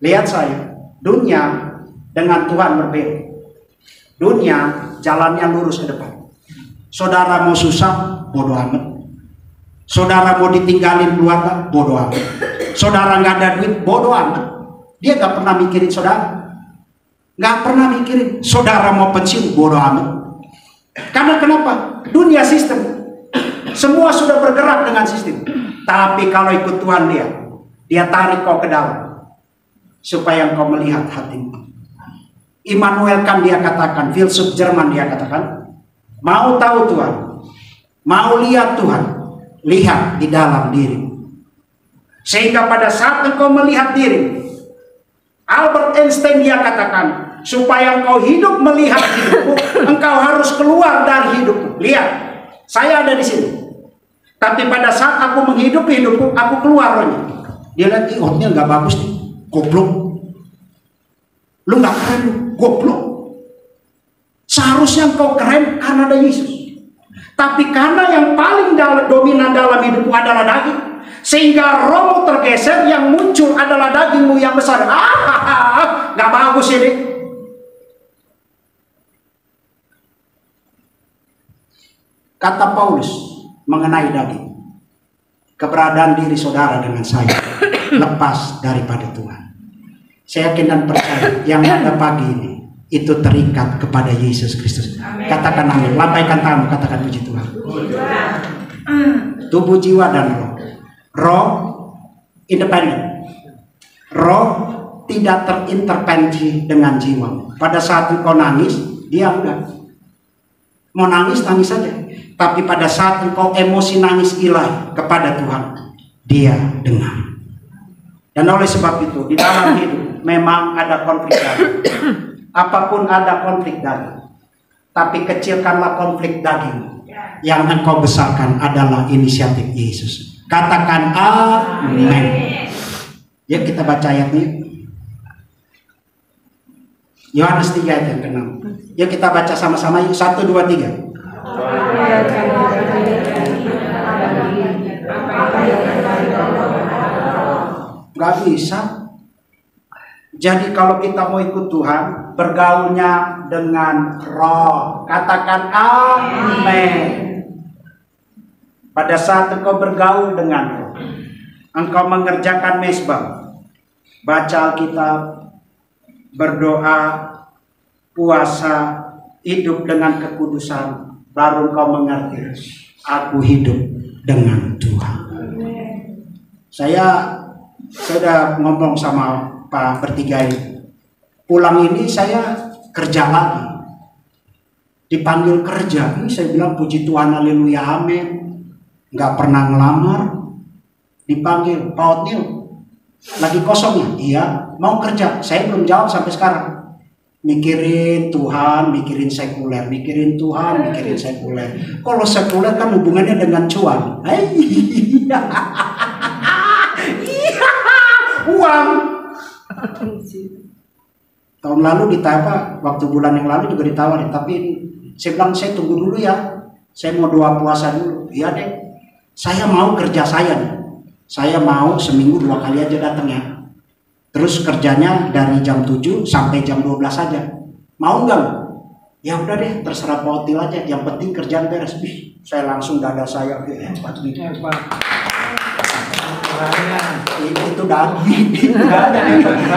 Lihat saya, dunia dengan Tuhan berbeda. Dunia jalannya lurus ke depan. Saudara mau susah, bodoh amat. Saudara mau ditinggalin keluarga, bodoh amat. Saudara nggak ada duit, bodoh amat. Dia nggak pernah mikirin saudara. Nggak pernah mikirin. Saudara mau pensiun, bodoh amat. Karena kenapa? Dunia sistem. Semua sudah bergerak dengan sistem. Tapi kalau ikut Tuhan dia tarik kau ke dalam. Supaya engkau melihat hatimu. Immanuel kan dia katakan, filsuf Jerman dia katakan, mau tahu Tuhan, mau lihat Tuhan, lihat di dalam diri. Sehingga pada saat engkau melihat diri, Albert Einstein dia katakan, supaya engkau hidup melihat hidupmu, engkau harus keluar dari hidupmu. Lihat, saya ada di sini. Tapi pada saat aku menghidupi hidupku, aku keluar rohnya. Dia lihat, otaknya nggak bagus nih, goblok. Lu nggak keren, lu goblok. Seharusnya engkau keren karena ada Yesus. Tapi karena yang paling dominan dalam hidupmu adalah daging, sehingga rohmu tergeser, yang muncul adalah dagingmu yang besar. Nggak bagus ini. Kata Paulus mengenai daging, keberadaan diri saudara dengan saya lepas daripada Tuhan. Saya yakin dan percaya yang ada pagi ini itu terikat kepada Yesus Kristus. Amin. Katakan amin. Lambaikan tangan, katakan puji Tuhan. Tubuh, jiwa, dan roh. Roh independen. Roh tidak terintervensi dengan jiwa. Pada saat engkau nangis, dia enggak. Mau nangis, nangis saja. Tapi pada saat engkau emosi nangis ilahi kepada Tuhan, Dia dengar. Dan oleh sebab itu, di dalam hidup memang ada konflik daging. Apapun ada konflik daging. Tapi kecilkanlah konflik daging. Yang engkau besarkan adalah inisiatif Yesus. Katakan amin. Yuk kita baca ayatnya. Yohanes 3 ayat yang ke-6. Yuk kita baca sama-sama. Yuk 1, 2, 3. Gak bisa. Jadi kalau kita mau ikut Tuhan, bergaulnya dengan roh. Katakan amin. Pada saat engkau bergaul dengan roh, engkau mengerjakan mesbah, baca Alkitab, berdoa, puasa, hidup dengan kekudusan, baru engkau mengerti, aku hidup dengan Tuhan. Saya sudah ngomong sama Pak bertiga ini, pulang ini saya kerja lagi, dipanggil kerja. Ini saya bilang puji Tuhan, haleluya, amin. Nggak pernah ngelamar, dipanggil, Pak Otnil lagi kosong ya? Iya, mau kerja. Saya belum jawab sampai sekarang. Mikirin Tuhan, mikirin sekuler, mikirin Tuhan, mikirin sekuler. Kalau sekuler kan hubungannya dengan cuan. Uang. Tahun lalu ditawar, waktu bulan yang lalu juga ditawarin, tapi saya bilang saya tunggu dulu ya. Saya mau doa puasa dulu. Iya deh. Saya mau kerja saya nih. Saya mau seminggu 2 kali aja datang ya. Terus kerjanya dari jam 7 sampai jam 12 saja. Mau nggak? Ya udah deh, terserah Pak Otil aja. Yang penting kerjaan beres. Saya langsung dada saya hebat gitu. Itu daging.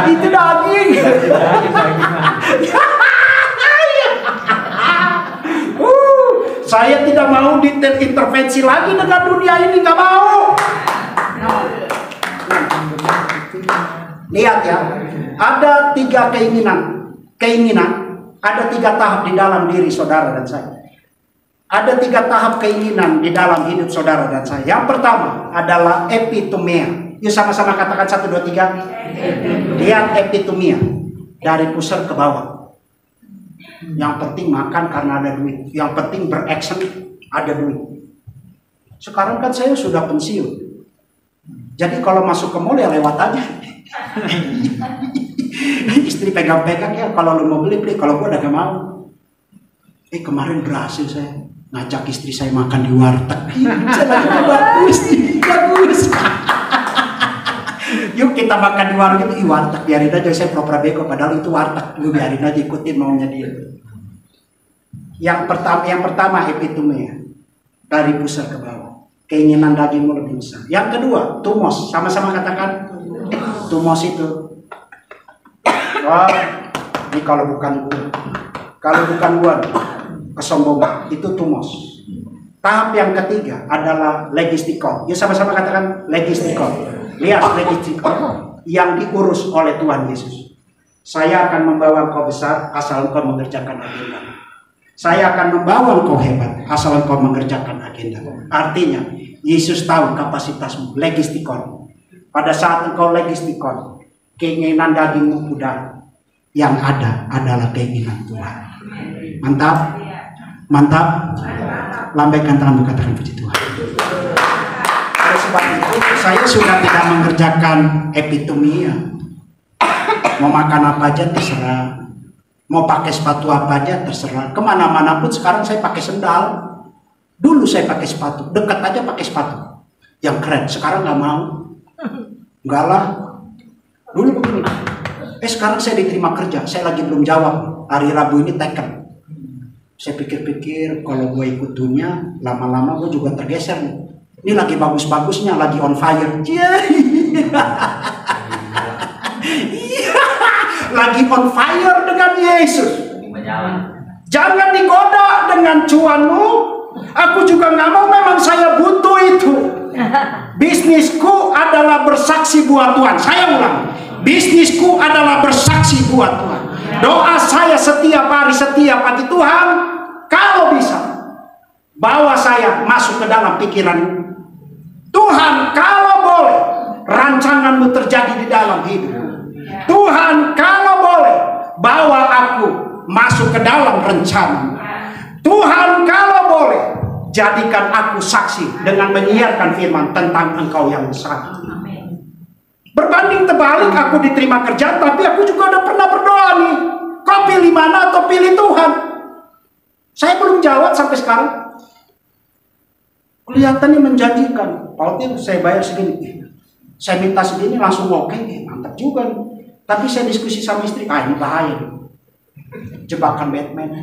Itu daging. Saya tidak mau intervensi lagi dengan dunia ini, nggak mau. Lihat ya, ada 3 keinginan, ada 3 tahap di dalam diri saudara dan saya. Ada 3 tahap keinginan di dalam hidup saudara dan saya. Yang pertama adalah epitomia. Yuk sama-sama katakan 1, 2, 3. Lihat epitomia dari pusat ke bawah. Yang penting makan karena ada duit. Yang penting beraction ada duit. Sekarang kan saya sudah pensiun. Jadi kalau masuk ke mall ya lewat aja. Istri pegang-pegang ya, kalau lu mau beli, kalau gua udah gak mau. Kemarin berhasil saya ngajak istri saya makan di warteg. Bagus. Yuk kita makan di warteg. Warteg biarin aja, saya pura-pura bego padahal itu warteg. Lu biarin aja, ikutin maunya dia. Yang pertama epitome ya, dari pusat ke bawah. Keinginan dagingmu lebih besar. Yang kedua, tumos. Sama-sama katakan tumos itu. Wah, ini kalau bukan gua, kesombongan. Itu tumos. Tahap yang ketiga adalah legistikon. Ya sama-sama katakan legistikon. Lihat legistikon yang diurus oleh Tuhan Yesus. Saya akan membawa engkau besar asal engkau mengerjakan agenda. Saya akan membawa engkau hebat asal engkau mengerjakan agenda. Artinya Yesus tahu kapasitasmu, legistikon. Pada saat engkau legistikon, keinginan dagingmu udah, yang ada adalah keinginan Tuhan. Mantap, mantap. Lambaikan tanganmu, katakan puji Tuhan. Oleh sebab itu saya sudah tidak mengerjakan epitomia. Mau makan apa aja terserah, mau pakai sepatu apa aja terserah. Kemana-mana pun sekarang saya pakai sendal. Dulu saya pakai sepatu, dekat aja pakai sepatu yang keren. Sekarang nggak mau. Enggak lah. Dulu begini. Sekarang saya diterima kerja, saya lagi belum jawab. Hari Rabu ini teken. Saya pikir-pikir kalau gue ikut dunia, lama-lama gue juga tergeser nih. Ini lagi bagus-bagusnya, lagi on fire. Lagi on fire dengan Yesus. Jangan digoda dengan cuanmu. Aku juga nggak mau, memang saya butuh itu. Bisnisku adalah bersaksi buat Tuhan. Saya ulang, bisnisku adalah bersaksi buat Tuhan. Doa saya setiap hari, setiap pagi, Tuhan, kalau bisa, bawa saya masuk ke dalam pikiranmu. Tuhan, kalau boleh, rancanganmu terjadi di dalam hidupku. Tuhan, kalau boleh, bawa aku masuk ke dalam rencana. Tuhan, kalau boleh, jadikan aku saksi dengan menyiarkan firman tentang Engkau yang besar. Berbanding terbalik, aku diterima kerja, tapi aku juga udah pernah berdoa nih. Kau pilih mana atau pilih Tuhan? Saya belum jawab sampai sekarang. Kelihatannya menjanjikan. Pautnya saya bayar segini, saya minta segini, langsung oke, mantap juga nih. Tapi saya diskusi sama istri, ini bahaya nih. Jebakan Batman.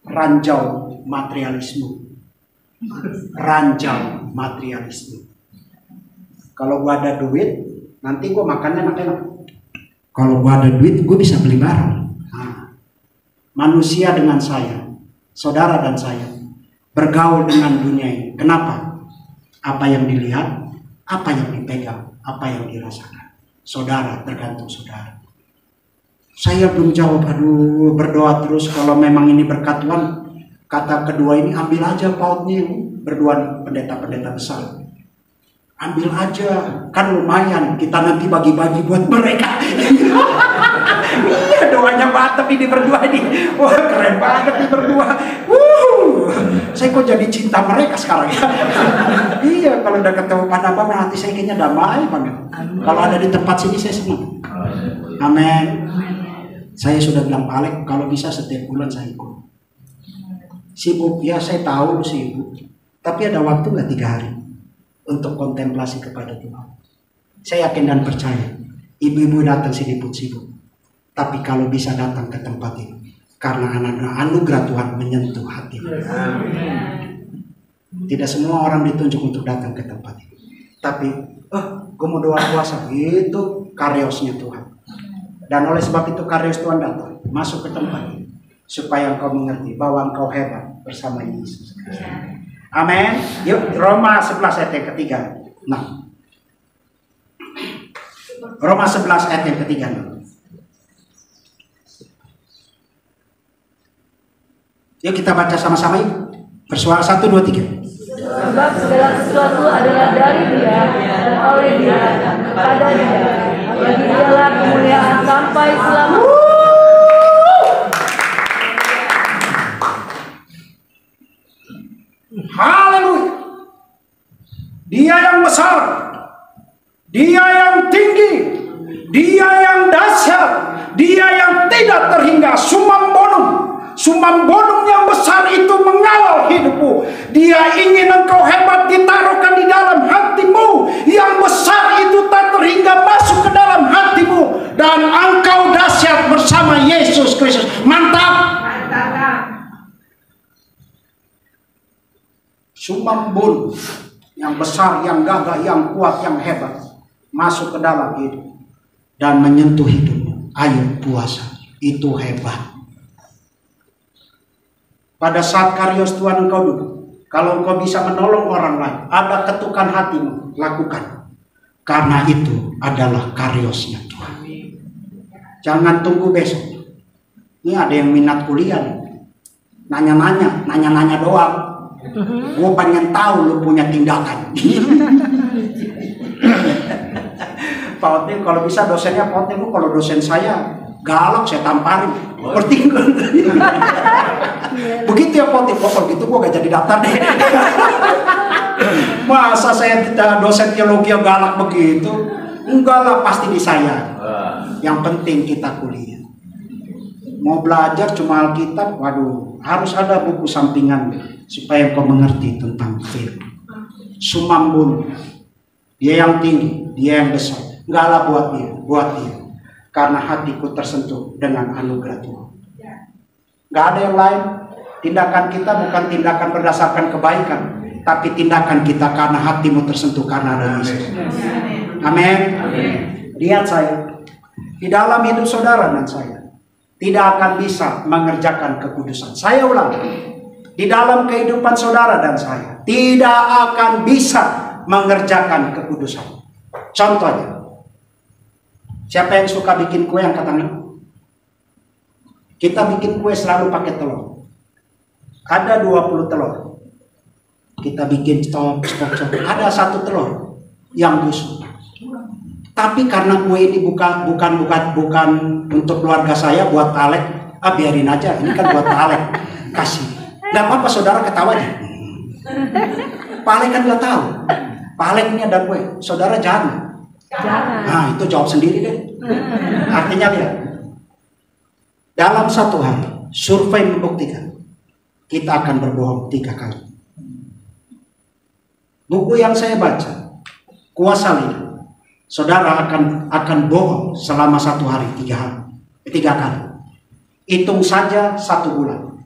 Ranjau materialisme. Ranjau materialisme. Kalau gua ada duit, nanti gua makannya enak-enak. Kalau gua ada duit, gua bisa beli barang. Nah, manusia dengan saya, saudara dan saya, bergaul dengan dunia ini. Kenapa? Apa yang dilihat, apa yang dipegang, apa yang dirasakan. Saudara, tergantung saudara. Saya belum jawab, aduh, berdoa terus. Kalau memang ini berkat Tuhan, kata kedua ini ambil aja pautnya, berdua pendeta-pendeta besar. Ambil aja, kan lumayan, kita nanti bagi-bagi buat mereka. Iya, doanya mantap ini berdua nih. Wah, keren banget nih berdua. Saya kok jadi cinta mereka sekarang ya. Iya, kalau udah ketemu Pak hati saya kayaknya damai banget. Kalau ada di tempat sini saya senang. Amin. Saya sudah bilang Pak Alek, kalau bisa setiap bulan saya ikut. Sibuk, ya saya tahu lu sibuk. Tapi ada waktu nggak 3 hari untuk kontemplasi kepada Tuhan. Saya yakin dan percaya, ibu-ibu datang sini pun sibuk. Tapi kalau bisa datang ke tempat ini, karena anugerah Tuhan menyentuh hati. Tidak semua orang ditunjuk untuk datang ke tempat ini. Tapi, gue mau doa puasa, itu karyosnya Tuhan. Dan oleh sebab itu karyos Tuhan datang, masuk ke tempat ini. Supaya engkau mengerti bahwa engkau hebat bersama Yesus. Amin. Yuk, Roma 11 ayat yang ketiga. Nah, Roma 11 ayat yang ketiga. Yuk kita baca sama-sama yuk. Bersuara 1, 2, 3. Sebab segala sesuatu adalah dari Dia dan oleh Dia dan kepada Dia. Bagi Dialah kemuliaan sampai selamanya. Haleluya. Dia yang besar, Dia yang tinggi, Dia yang dahsyat, Dia yang tidak terhingga. Sumbang bonum yang besar itu mengawal hidupmu. Dia ingin engkau hebat, ditaruhkan di dalam hatimu. Yang besar itu tak terhingga masuk ke dalam hatimu. Dan engkau dahsyat bersama Yesus Kristus. Mantap. Sumbang bonum yang besar, yang gagah, yang kuat, yang hebat masuk ke dalam hidup dan menyentuh hidupmu. Ayo puasa, itu hebat. Pada saat karyos Tuhan engkau duduk, kalau engkau bisa menolong orang lain, ada ketukan hatimu, lakukan. Karena itu adalah karyosnya Tuhan. Jangan tunggu besok. Ini ada yang minat kuliah nih. Nanya-nanya doang. Gue pengen tahu lu punya tindakan. Pak Otni, kalau bisa dosennya Pak Otni, kalau dosen saya galak saya tamparin. Ngerti? Begitu ya Pak Otni, kalau gitu gue gak jadi daftar deh. Masa saya dosen teologi yang galak begitu? Enggak lah, pasti di saya. Yang penting kita kuliah. Mau belajar cuma Alkitab, waduh, harus ada buku sampingan supaya kau mengerti tentang firman. Sumambun, dia yang tinggi, dia yang besar. Enggak lah buat dia. Karena hatiku tersentuh dengan anugerah Tuhan. Enggak ada yang lain. Tindakan kita bukan tindakan berdasarkan kebaikan, tapi tindakan kita karena hatimu tersentuh karena ada Yesus. Amin. Lihat saya, di dalam hidup saudara dan saya tidak akan bisa mengerjakan kekudusan. Saya ulang, di dalam kehidupan saudara dan saya tidak akan bisa mengerjakan kekudusan. Contohnya, siapa yang suka bikin kue angkat tangan? Kita bikin kue selalu pakai telur. Ada 20 telur. Kita bikin stok. Ada 1 telur yang busuk. Tapi karena kue ini bukan untuk keluarga saya, buat Pak Alek, biarin aja. Ini kan buat Pak Alek, kasih. Nggak apa-apa saudara ketawa aja. Pak Alek kan nggak tahu. Pak Alek ini ada kue, saudara jangan. Nah itu jawab sendiri deh. Artinya lihat. Dalam 1 hari, survei membuktikan kita akan berbohong 3 kali. Buku yang saya baca, Kuasa Lidah, saudara akan bohong selama 1 hari 3 kali. Hitung saja 1 bulan.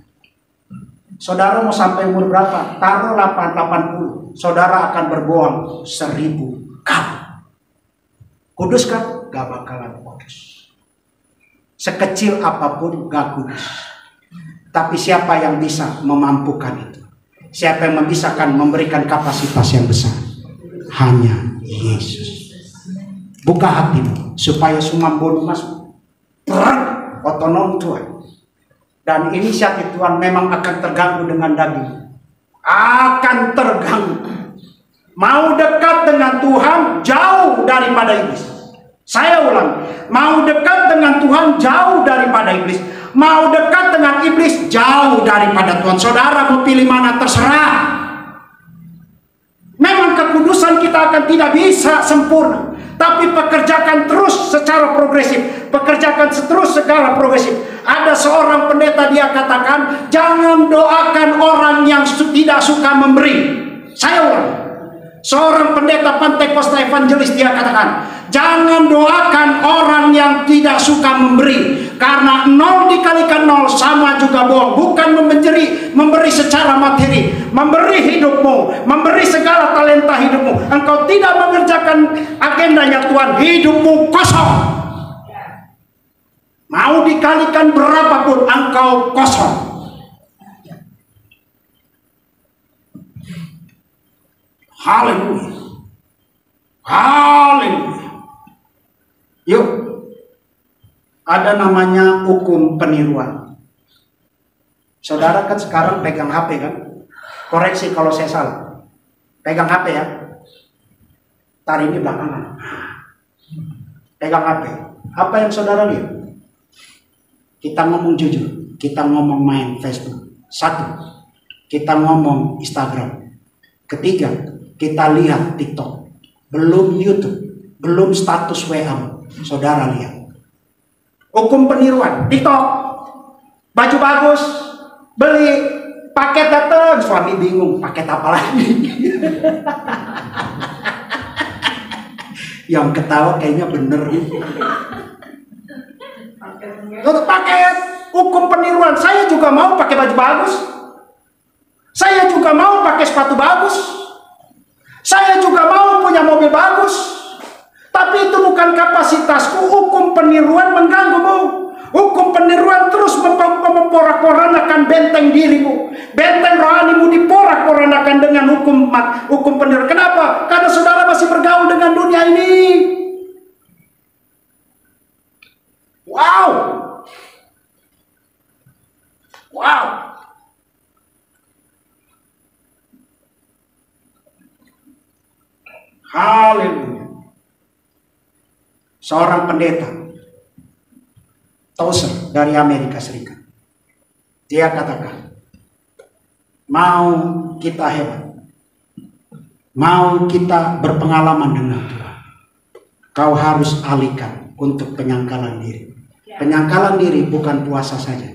Saudara mau sampai umur berapa? Taruh 80. Saudara akan berbohong 1000 kali. Kudus kan? Gak bakalan kudus. Sekecil apapun gak kudus. Tapi siapa yang bisa memampukan itu? Siapa yang membisakan memberikan kapasitas yang besar? Hanya Yesus. Buka hatimu supaya sumambonu masuk. Otonom Tuhan. Dan inisiatif Tuhan memang akan terganggu dengan daging. Akan terganggu. Mau dekat dengan Tuhan jauh daripada iblis. Saya ulang, mau dekat dengan Tuhan jauh daripada iblis. Mau dekat dengan iblis jauh daripada Tuhan. Saudara mau pilih mana terserah. Memang kekudusan kita akan tidak bisa sempurna, tapi pekerjakan terus secara progresif. Pekerjakan terus secara progresif. Ada seorang pendeta, dia katakan, jangan doakan orang yang tidak suka memberi. Saya ulang, seorang pendeta Pantai Costa Evangelis, dia katakan, jangan doakan orang yang tidak suka memberi. Karena 0 dikalikan 0 sama juga bohong. Bukan memberi secara materi, memberi hidupmu, memberi segala talenta hidupmu. Engkau tidak mengerjakan agendanya Tuhan, hidupmu kosong. Mau dikalikan berapapun, engkau kosong. Haleluya. Haleluya. Yuk. Ada namanya hukum peniruan. Saudara kan sekarang pegang HP kan? Koreksi kalau saya salah. Pegang HP ya. Tarik ini belakangan. Pegang HP. Apa yang saudara lihat? Kita ngomong jujur. Kita ngomong main Facebook. 1. Kita ngomong Instagram. 3. Kita lihat TikTok. Belum YouTube. Belum status WA. Saudara lihat. Hukum peniruan, TikTok, baju bagus, beli, paket datang, suami bingung, paket apa lagi? Yang ketawa kayaknya bener. Untuk paket, hukum peniruan, saya juga mau pakai baju bagus, saya juga mau pakai sepatu bagus, saya juga mau punya mobil bagus. Tapi itu bukan kapasitasku. Hukum peniruan mengganggumu. Hukum peniruan terus memporak-porandakan benteng dirimu. Benteng rohanimu diporak-porandakan dengan hukum peniruan. Kenapa? Karena saudara masih bergaul dengan dunia ini. Wow. Wow. Haleluya. Seorang pendeta Tozer dari Amerika Serikat, dia katakan, mau kita hebat, mau kita berpengalaman dengan Tuhan, kau harus alihkan untuk penyangkalan diri. Penyangkalan diri bukan puasa saja,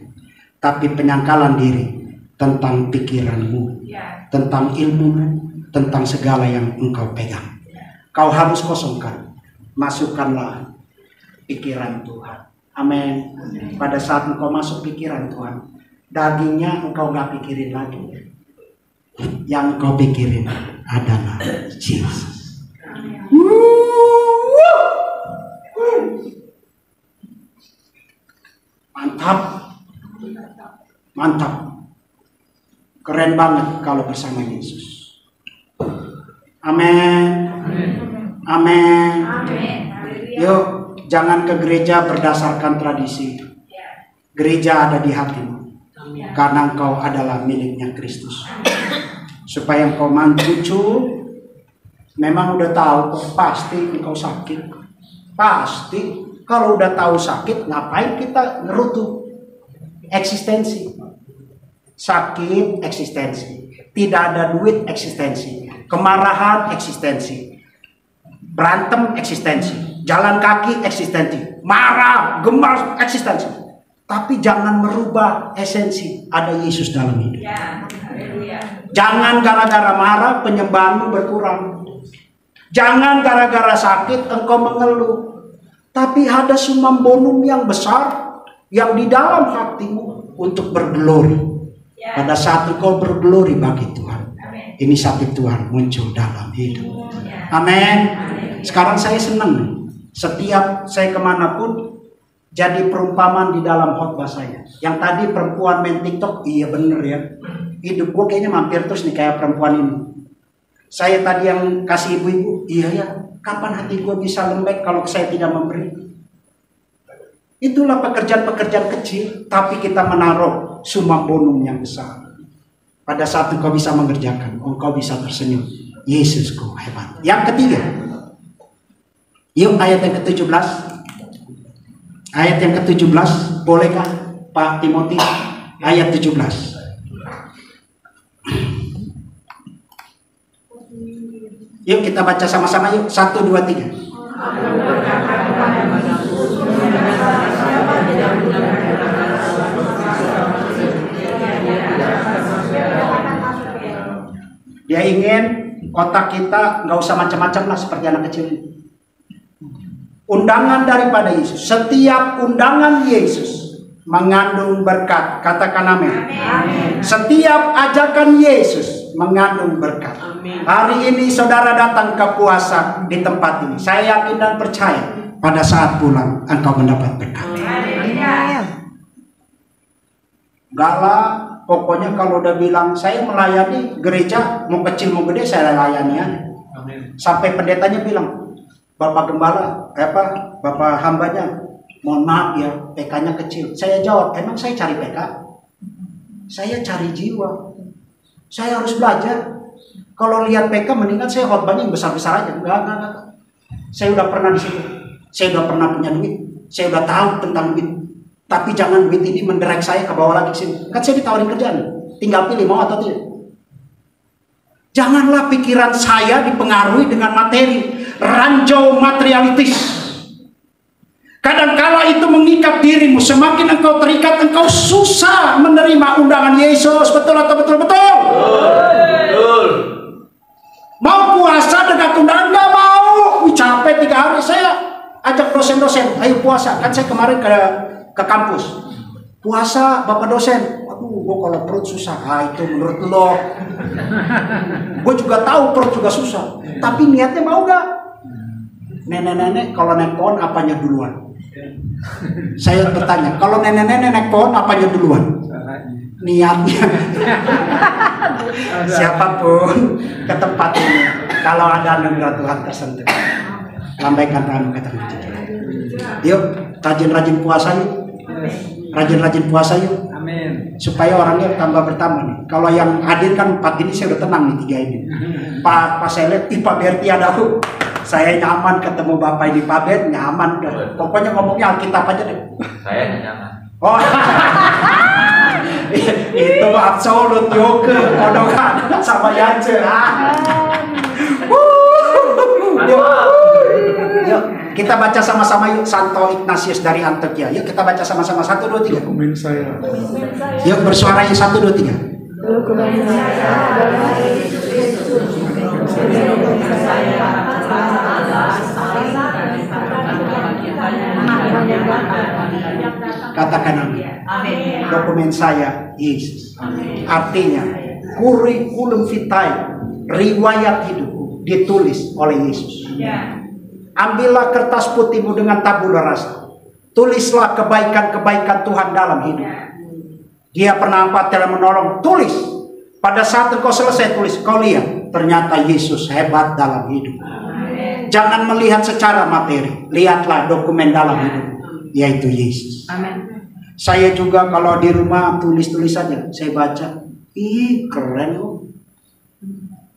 tapi penyangkalan diri tentang pikiranmu, tentang ilmumu, tentang segala yang engkau pegang. Kau harus kosongkan. Masukkanlah pikiran Tuhan. Amin. Pada saat engkau masuk pikiran Tuhan, dagingnya engkau gak pikirin lagi. Yang engkau pikirin adalah Yesus. Mantap. Mantap. Keren banget kalau bersama Yesus. Amin. Amin. Yuk, jangan ke gereja berdasarkan tradisi. Gereja ada di hatimu karena engkau adalah miliknya Kristus. Supaya engkau cucu, memang udah tahu kok pasti engkau sakit. Pasti. Kalau udah tahu sakit, ngapain kita ngerutu? Eksistensi. Sakit, eksistensi. Tidak ada duit, eksistensi. Kemarahan, eksistensi. Berantem, eksistensi. Jalan kaki, eksistensi. Marah, gemas, eksistensi. Tapi jangan merubah esensi. Ada Yesus dalam hidup. Jangan gara-gara marah penyembahanmu berkurang. Jangan gara-gara sakit engkau mengeluh. Tapi ada summum bonum yang besar yang di dalam hatimu untuk berglori. Pada saat engkau berglori bagi Tuhan, inisiatif Tuhan muncul dalam hidup. Amin. Sekarang saya senang. Setiap saya kemanapun jadi perumpamaan di dalam khotbah saya. Yang tadi perempuan main TikTok, iya bener ya. Hidup gue kayaknya mampir terus nih kayak perempuan ini. Saya tadi yang kasih ibu-ibu, iya ya. Kapan hati gue bisa lembek kalau saya tidak memberi? Itulah pekerjaan-pekerjaan kecil, tapi kita menaruh summum bonum yang besar. Pada saat engkau bisa mengerjakan, engkau bisa tersenyum. Yesusku hebat. Yang ketiga, yuk ayat yang ke-17. Ayat yang ke-17, bolehkah Pak Timothy? Ayat 17. Yuk kita baca sama-sama yuk. 1, 2, 3. Dia ingin otak kita nggak usah macam-macam lah seperti anak kecil ini. Undangan daripada Yesus. Setiap undangan Yesus mengandung berkat. Katakan amin. Setiap ajakan Yesus mengandung berkat. Hari ini saudara datang ke puasa di tempat ini. Saya yakin dan percaya pada saat pulang engkau mendapat berkat. Gala, pokoknya kalau udah bilang saya melayani gereja, mau kecil mau gede saya layani aja. Sampai pendetanya bilang, Bapak Gembala, Bapak hambanya, mohon maaf ya, PK-nya kecil. Saya jawab, emang saya cari PK? Saya cari jiwa. Saya harus belajar. Kalau lihat PK, mendingan saya khotbahnya yang besar-besar aja. Enggak. Saya udah pernah di situ. Saya udah pernah punya duit. Saya udah tahu tentang duit. Tapi jangan duit ini menderek saya ke bawah lagi sini. Kan saya ditawarin kerjaan. Tinggal pilih mau atau tidak. Janganlah pikiran saya dipengaruhi dengan materi. Ranjau materialitis. Kadangkala itu mengikat dirimu. Semakin engkau terikat, engkau susah menerima undangan Yesus. Betul atau betul? Betul. Mau puasa dengan undangan? Gak mau. Capek 3 hari. Saya ajak dosen-dosen, ayo puasa. Kan saya kemarin ke kampus. Puasa Bapak dosen. Aduh, gue kalau perut susah. Itu menurut lo. Gue juga tahu perut juga susah. Tapi niatnya mau gak? Nenek-nenek kalau naik pohon apanya duluan? Saya bertanya, kalau nenek-nenek naik pohon apanya duluan? Niatnya. Siapapun ke tempat ini, kalau ada anugerah Tuhan tersentuh, lambaikan tangan kata yuk, rajin-rajin puasa yuk. Rajin-rajin puasa yuk. Amin. Supaya orangnya tambah bertambah nih. Kalau yang hadir kan 4 ini saya udah tenang nih 3 ini. Pak saya lihat Pak Berti ada aku. Saya nyaman ketemu Bapak ini Pak Bet, nyaman. Pokoknya ngomongnya Alkitab aja deh. Saya nyaman. Oh. Itu absolut yoke kodokan sama Yance. Yuk, kita baca sama-sama yuk Santo Ignatius dari Antioquia. Yuk kita baca sama-sama 1, 2, 3. Dokumen saya. Yuk bersuara yuk 1, 2, 3. Dokumen saya adalah Yesus Kristus. Katakan amin. Dokumen saya Yesus. Artinya kurikulum vitae, riwayat hidupku ditulis oleh Yesus. Ambillah kertas putihmu dengan tabula rasa. Tulislah kebaikan-kebaikan Tuhan dalam hidup. Dia pernah apa telah menolong, tulis. Pada saat engkau selesai tulis, kau lihat ternyata Yesus hebat dalam hidup. Jangan melihat secara materi, lihatlah dokumen dalam hidup, yaitu Yesus. Amen. Saya juga kalau di rumah tulis-tulis saja, saya baca. Ih, keren lu.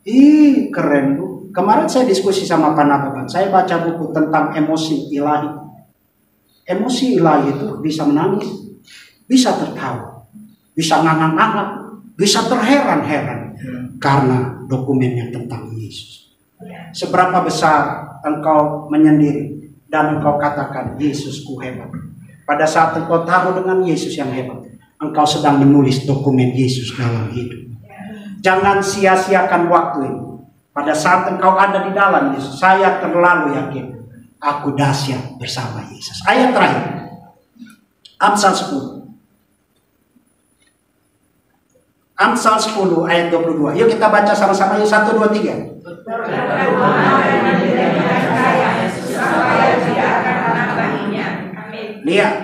Ih, keren lu. Kemarin saya diskusi sama Pak Nababan. Saya baca buku tentang emosi ilahi. Emosi ilahi itu bisa menangis, bisa tertawa, bisa ngangak-ngangak, bisa terheran-heran karena dokumennya tentang Yesus. Seberapa besar engkau menyendiri dan engkau katakan Yesusku hebat. Pada saat engkau taruh dengan Yesus yang hebat, engkau sedang menulis dokumen Yesus dalam hidup. Jangan sia-siakan waktu ini. Pada saat engkau ada di dalam Yesus, saya terlalu yakin aku dahsyat bersama Yesus. Ayat terakhir, Amsal 10. Amsal 10 ayat 22. Yuk kita baca sama-sama. Yuk 1, 2, 3. Lihat,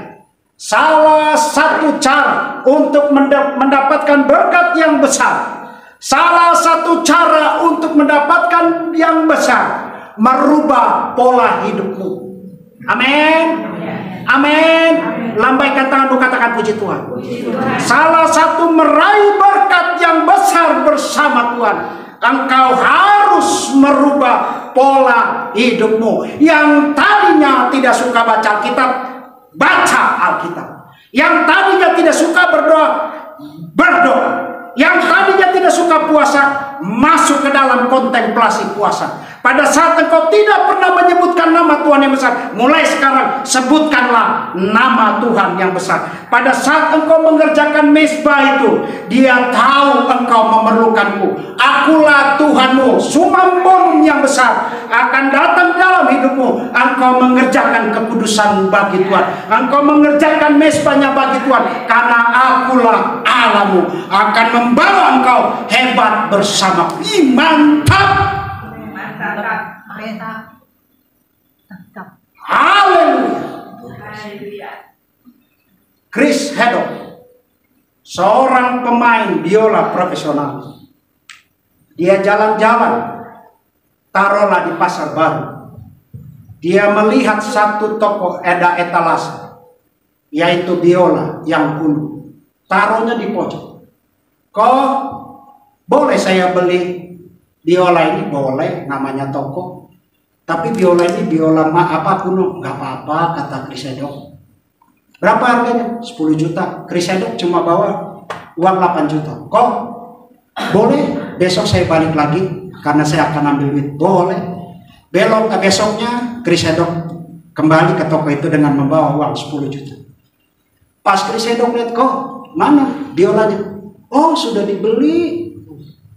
salah satu cara untuk mendapatkan berkat yang besar, salah satu cara untuk mendapatkan yang besar, merubah pola hidupmu. Amin. Amin. Lambaikan tanganmu, katakan puji Tuhan. Salah satu meraih berkat yang besar bersama Tuhan, engkau harus merubah pola hidupmu. Yang tadinya tidak suka baca Alkitab, baca Alkitab. Yang tadinya tidak suka berdoa, berdoa. Yang tadinya tidak suka puasa, masuk ke dalam kontemplasi puasa. Pada saat engkau tidak pernah menyebutkan nama Tuhan yang besar, mulai sekarang sebutkanlah nama Tuhan yang besar. Pada saat engkau mengerjakan mezbah itu, dia tahu engkau memerlukanku. Akulah Tuhanmu, sumambon yang besar akan datang dalam hidupmu. Engkau mengerjakan kekudusan bagi Tuhan, engkau mengerjakan mezbahnya bagi Tuhan, karena akulah Allahmu, akan membawa engkau hebat bersama. Mantap. Haleluya. Chris Haddock, seorang pemain biola profesional. Dia jalan-jalan, taruhlah di pasar baru. Dia melihat satu toko etalase, yaitu biola yang kuno. Taruhnya di pojok. Kok boleh saya beli biola ini? Boleh, namanya toko. Tapi biola ini biola kuno? Gak apa-apa, kata Chris Haddock. Berapa harganya? 10 juta. Chris Haddock cuma bawa uang 8 juta. Kok boleh? Besok saya balik lagi karena saya akan ambil duit. Boleh. Besoknya Chris Haddock kembali ke toko itu dengan membawa uang 10 juta. Pas Chris Haddock lihat, kok mana biolanya? Oh, sudah dibeli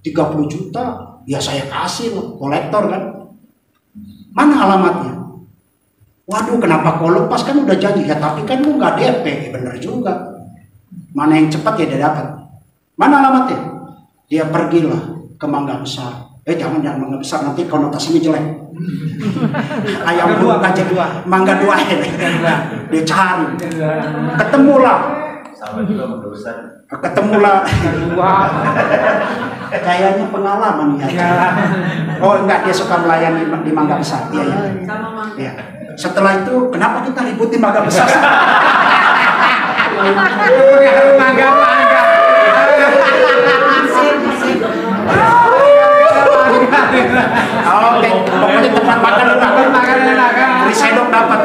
30 juta. Ya saya kasih loh, kolektor kan. Mana alamatnya? Waduh, kenapa kau lepas? Kan udah janji. Ya tapi kan lu nggak DP. Bener juga. Mana yang cepat ya dia dapat. Mana alamatnya? Dia pergilah ke Mangga Besar. Jangan Mangga Besar, nanti konotasinya jelek. Ayam dua aja dua, Mangga 2 dia cari. Ketemulah. Sama juga Mangga Besar. Ketemulah. Kayaknya pengalaman ya. Oh enggak, dia suka melayani di Mangga Besar. Iya, iya. Ya. Setelah itu kenapa kita ribut di Mangga Besar? Mangga. Oke, pokoknya tempat makan enak. Chris Haddock dapat.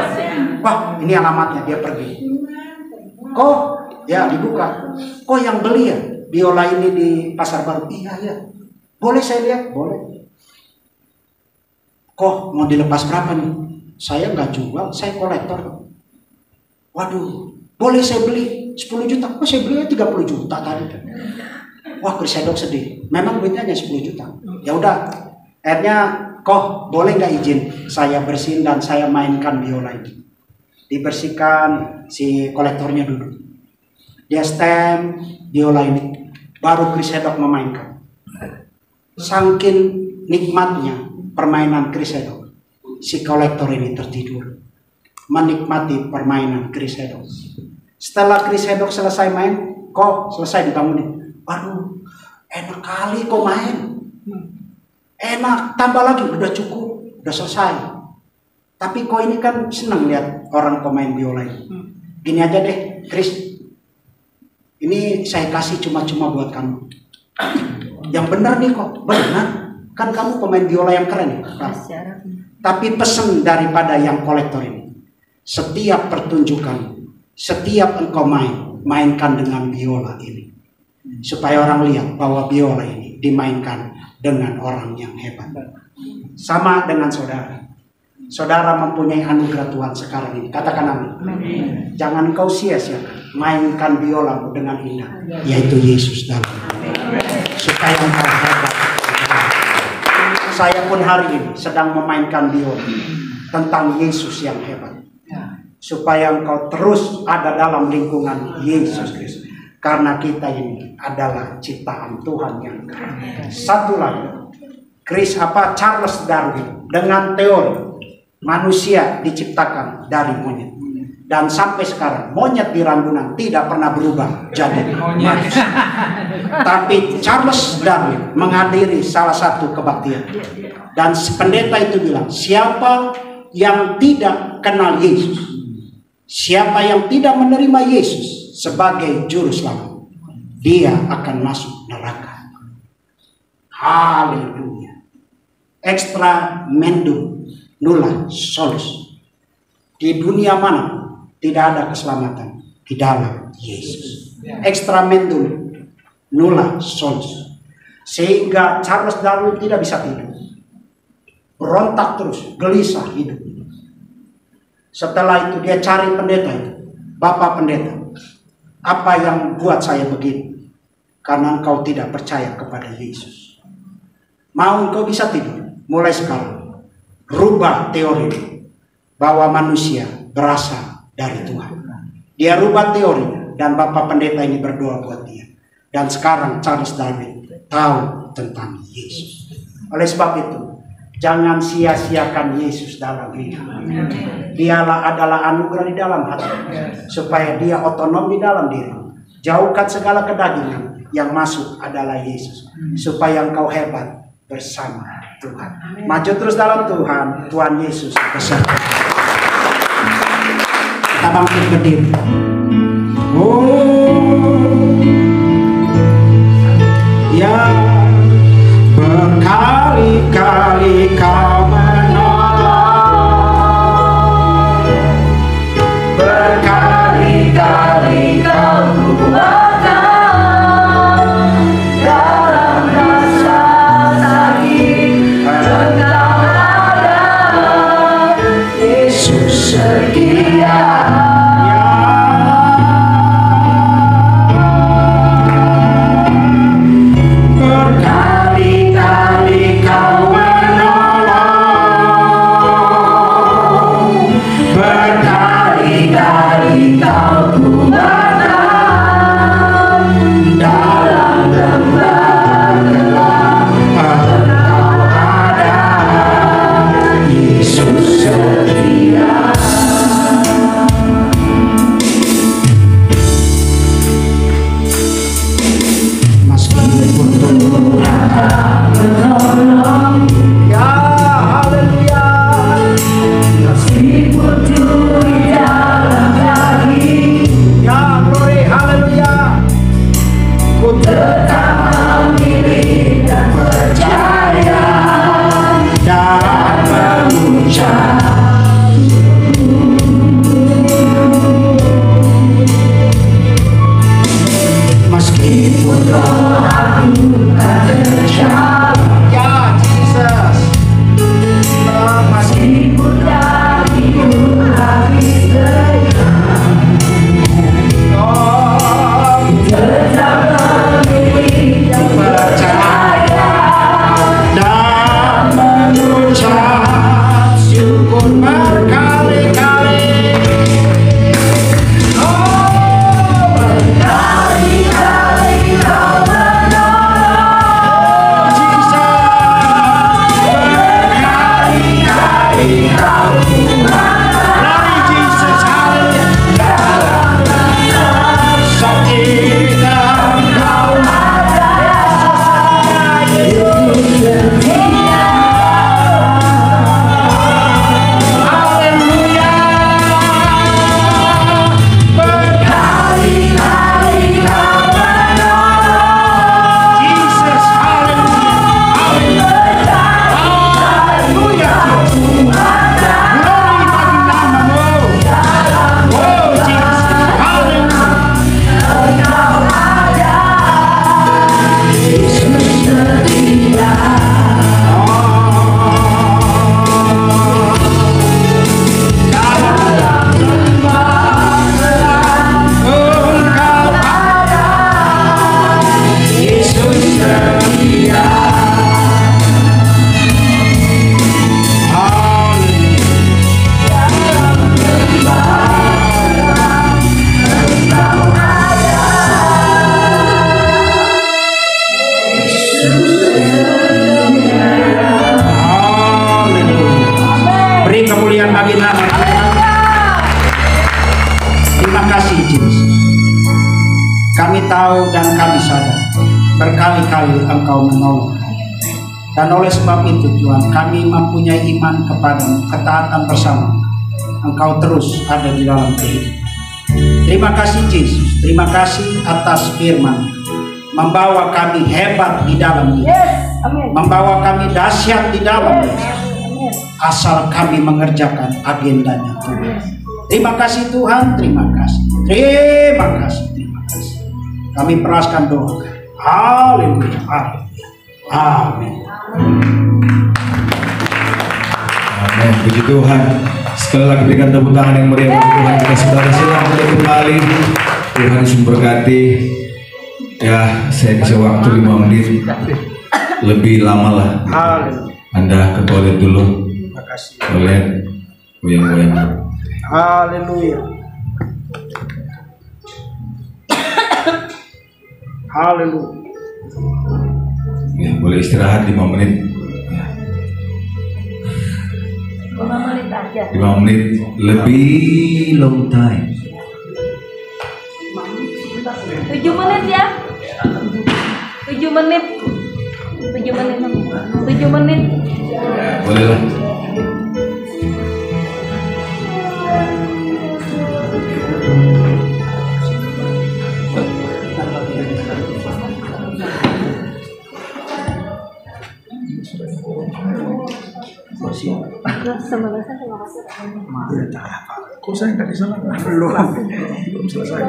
Wah, ini alamatnya. Dia pergi. Kok? Ya dibuka. Kok yang beli ya biola ini di pasar baru? Iya. Boleh saya lihat? Boleh. Kok mau dilepas berapa nih? Saya nggak jual, saya kolektor. Waduh, boleh saya beli 10 juta? Kok saya beli 30 juta tadi? Wah, Chris Haddock sedih. Memang duitnya hanya 10 juta. Ya udah, akhirnya kok boleh nggak izin saya bersihin dan saya mainkan biola ini? Dibersihkan, si kolektornya duduk. Dia stem biola ini, baru Chris Haddock memainkan. Saking nikmatnya permainan Chris Haddock, si kolektor ini tertidur menikmati permainan Chris Haddock. Setelah Chris Haddock selesai main, kok selesai dibangunin. Aduh, enak kali kok main. Enak, tambah lagi, udah cukup, udah selesai. Tapi kok ini kan senang lihat orang pemain biola ini. Gini aja deh, Chris, Ini saya kasih cuma-cuma buat kamu. Yang benar nih kok, benar. Kan kamu pemain biola yang keren ya. Tapi pesan daripada yang kolektor ini, setiap pertunjukan, setiap engkau mainkan dengan biola ini, supaya orang lihat bahwa biola ini dimainkan dengan orang yang hebat. Sama dengan saudara. Saudara mempunyai anugerah Tuhan sekarang ini. Katakan amin. Jangan kau sia-siakan. Mainkan biolamu dengan indah, yaitu Yesus dalam. Supaya engkau hebat. Saya pun hari ini sedang memainkan biola tentang Yesus yang hebat. Supaya engkau terus ada dalam lingkungan Yesus Kristus. Karena kita ini adalah ciptaan Tuhan yang keren. Satu lagi, Charles Darwin dengan teori manusia diciptakan dari monyet, dan sampai sekarang monyet di Ragunan tidak pernah berubah jadi manusia. Tapi Charles Darwin menghadiri salah satu kebaktian, dan pendeta itu bilang, siapa yang tidak kenal Yesus, siapa yang tidak menerima Yesus sebagai juru selamat, dia akan masuk neraka. Haleluya. Extra mendum nulla solus. Di dunia mana tidak ada keselamatan di dalam Yesus. Extra mendum nulla solus. Sehingga Charles Darwin tidak bisa tidur, berontak terus, gelisah hidup. Setelah itu dia cari pendeta itu. Bapak pendeta, apa yang buat saya begini? Karena engkau tidak percaya kepada Yesus. Mau engkau bisa tidur? Mulai sekarang rubah teori bahwa manusia berasal dari Tuhan. Dia rubah teori, dan Bapak pendeta ini berdoa buat dia. Dan sekarang Charles Darwin tahu tentang Yesus. Oleh sebab itu, jangan sia-siakan Yesus dalam hidup. Dialah adalah anugerah di dalam hati, supaya dia otonom di dalam diri. Jauhkan segala kedagingan, yang masuk adalah Yesus, supaya engkau hebat bersama Tuhan. Maju terus dalam Tuhan. Tuhan Yesus beserta. Kita bangkit berdiri. Oh, ya berkali-kali kau menolong, berkali-kali kau kuatkan dalam rasa sakit. Engkau ada, Yesus setia. Berkali-kali kau menolong, berkali-kali kau kuatkan dalam lembah gelap. Engkau ada, Yesus setia. kemuliaan bagi nama Tuhan. Terima kasih Yesus. Kami tahu dan kami sadar berkali-kali Engkau menolong. Dan oleh sebab itu Tuhan, kami mempunyai iman kepadamu, ketaatan bersama. Engkau terus ada di dalam kehidupan. Terima kasih Yesus, terima kasih atas firman, membawa kami hebat di dalam Yesus, membawa kami dahsyat di dalam Yesus, asal kami mengerjakan agendanya Tuhan. Terima kasih Tuhan, terima kasih, terima kasih, terima kasih. Kami peraskan doa. Haleluya, amin. Amin. Puji Tuhan. Sekali lagi berikan tepuk tangan yang meriah bagi Tuhan. Kita saudara silakan mulai kembali. Tuhan Yesus memberkati. Ya, saya kasih waktu 5 menit. Lebih lama lah. Anda ke toilet dulu. Toilet, goyang-goyang. Haleluya. Haleluya. Ya, boleh istirahat 5 menit. Ya. 5 menit aja. 5 menit lebih long time. 7 menit ya. 7 menit. 7 menit. 7 menit. Boleh lah. Kok saya nggak di sana? Belum selesai.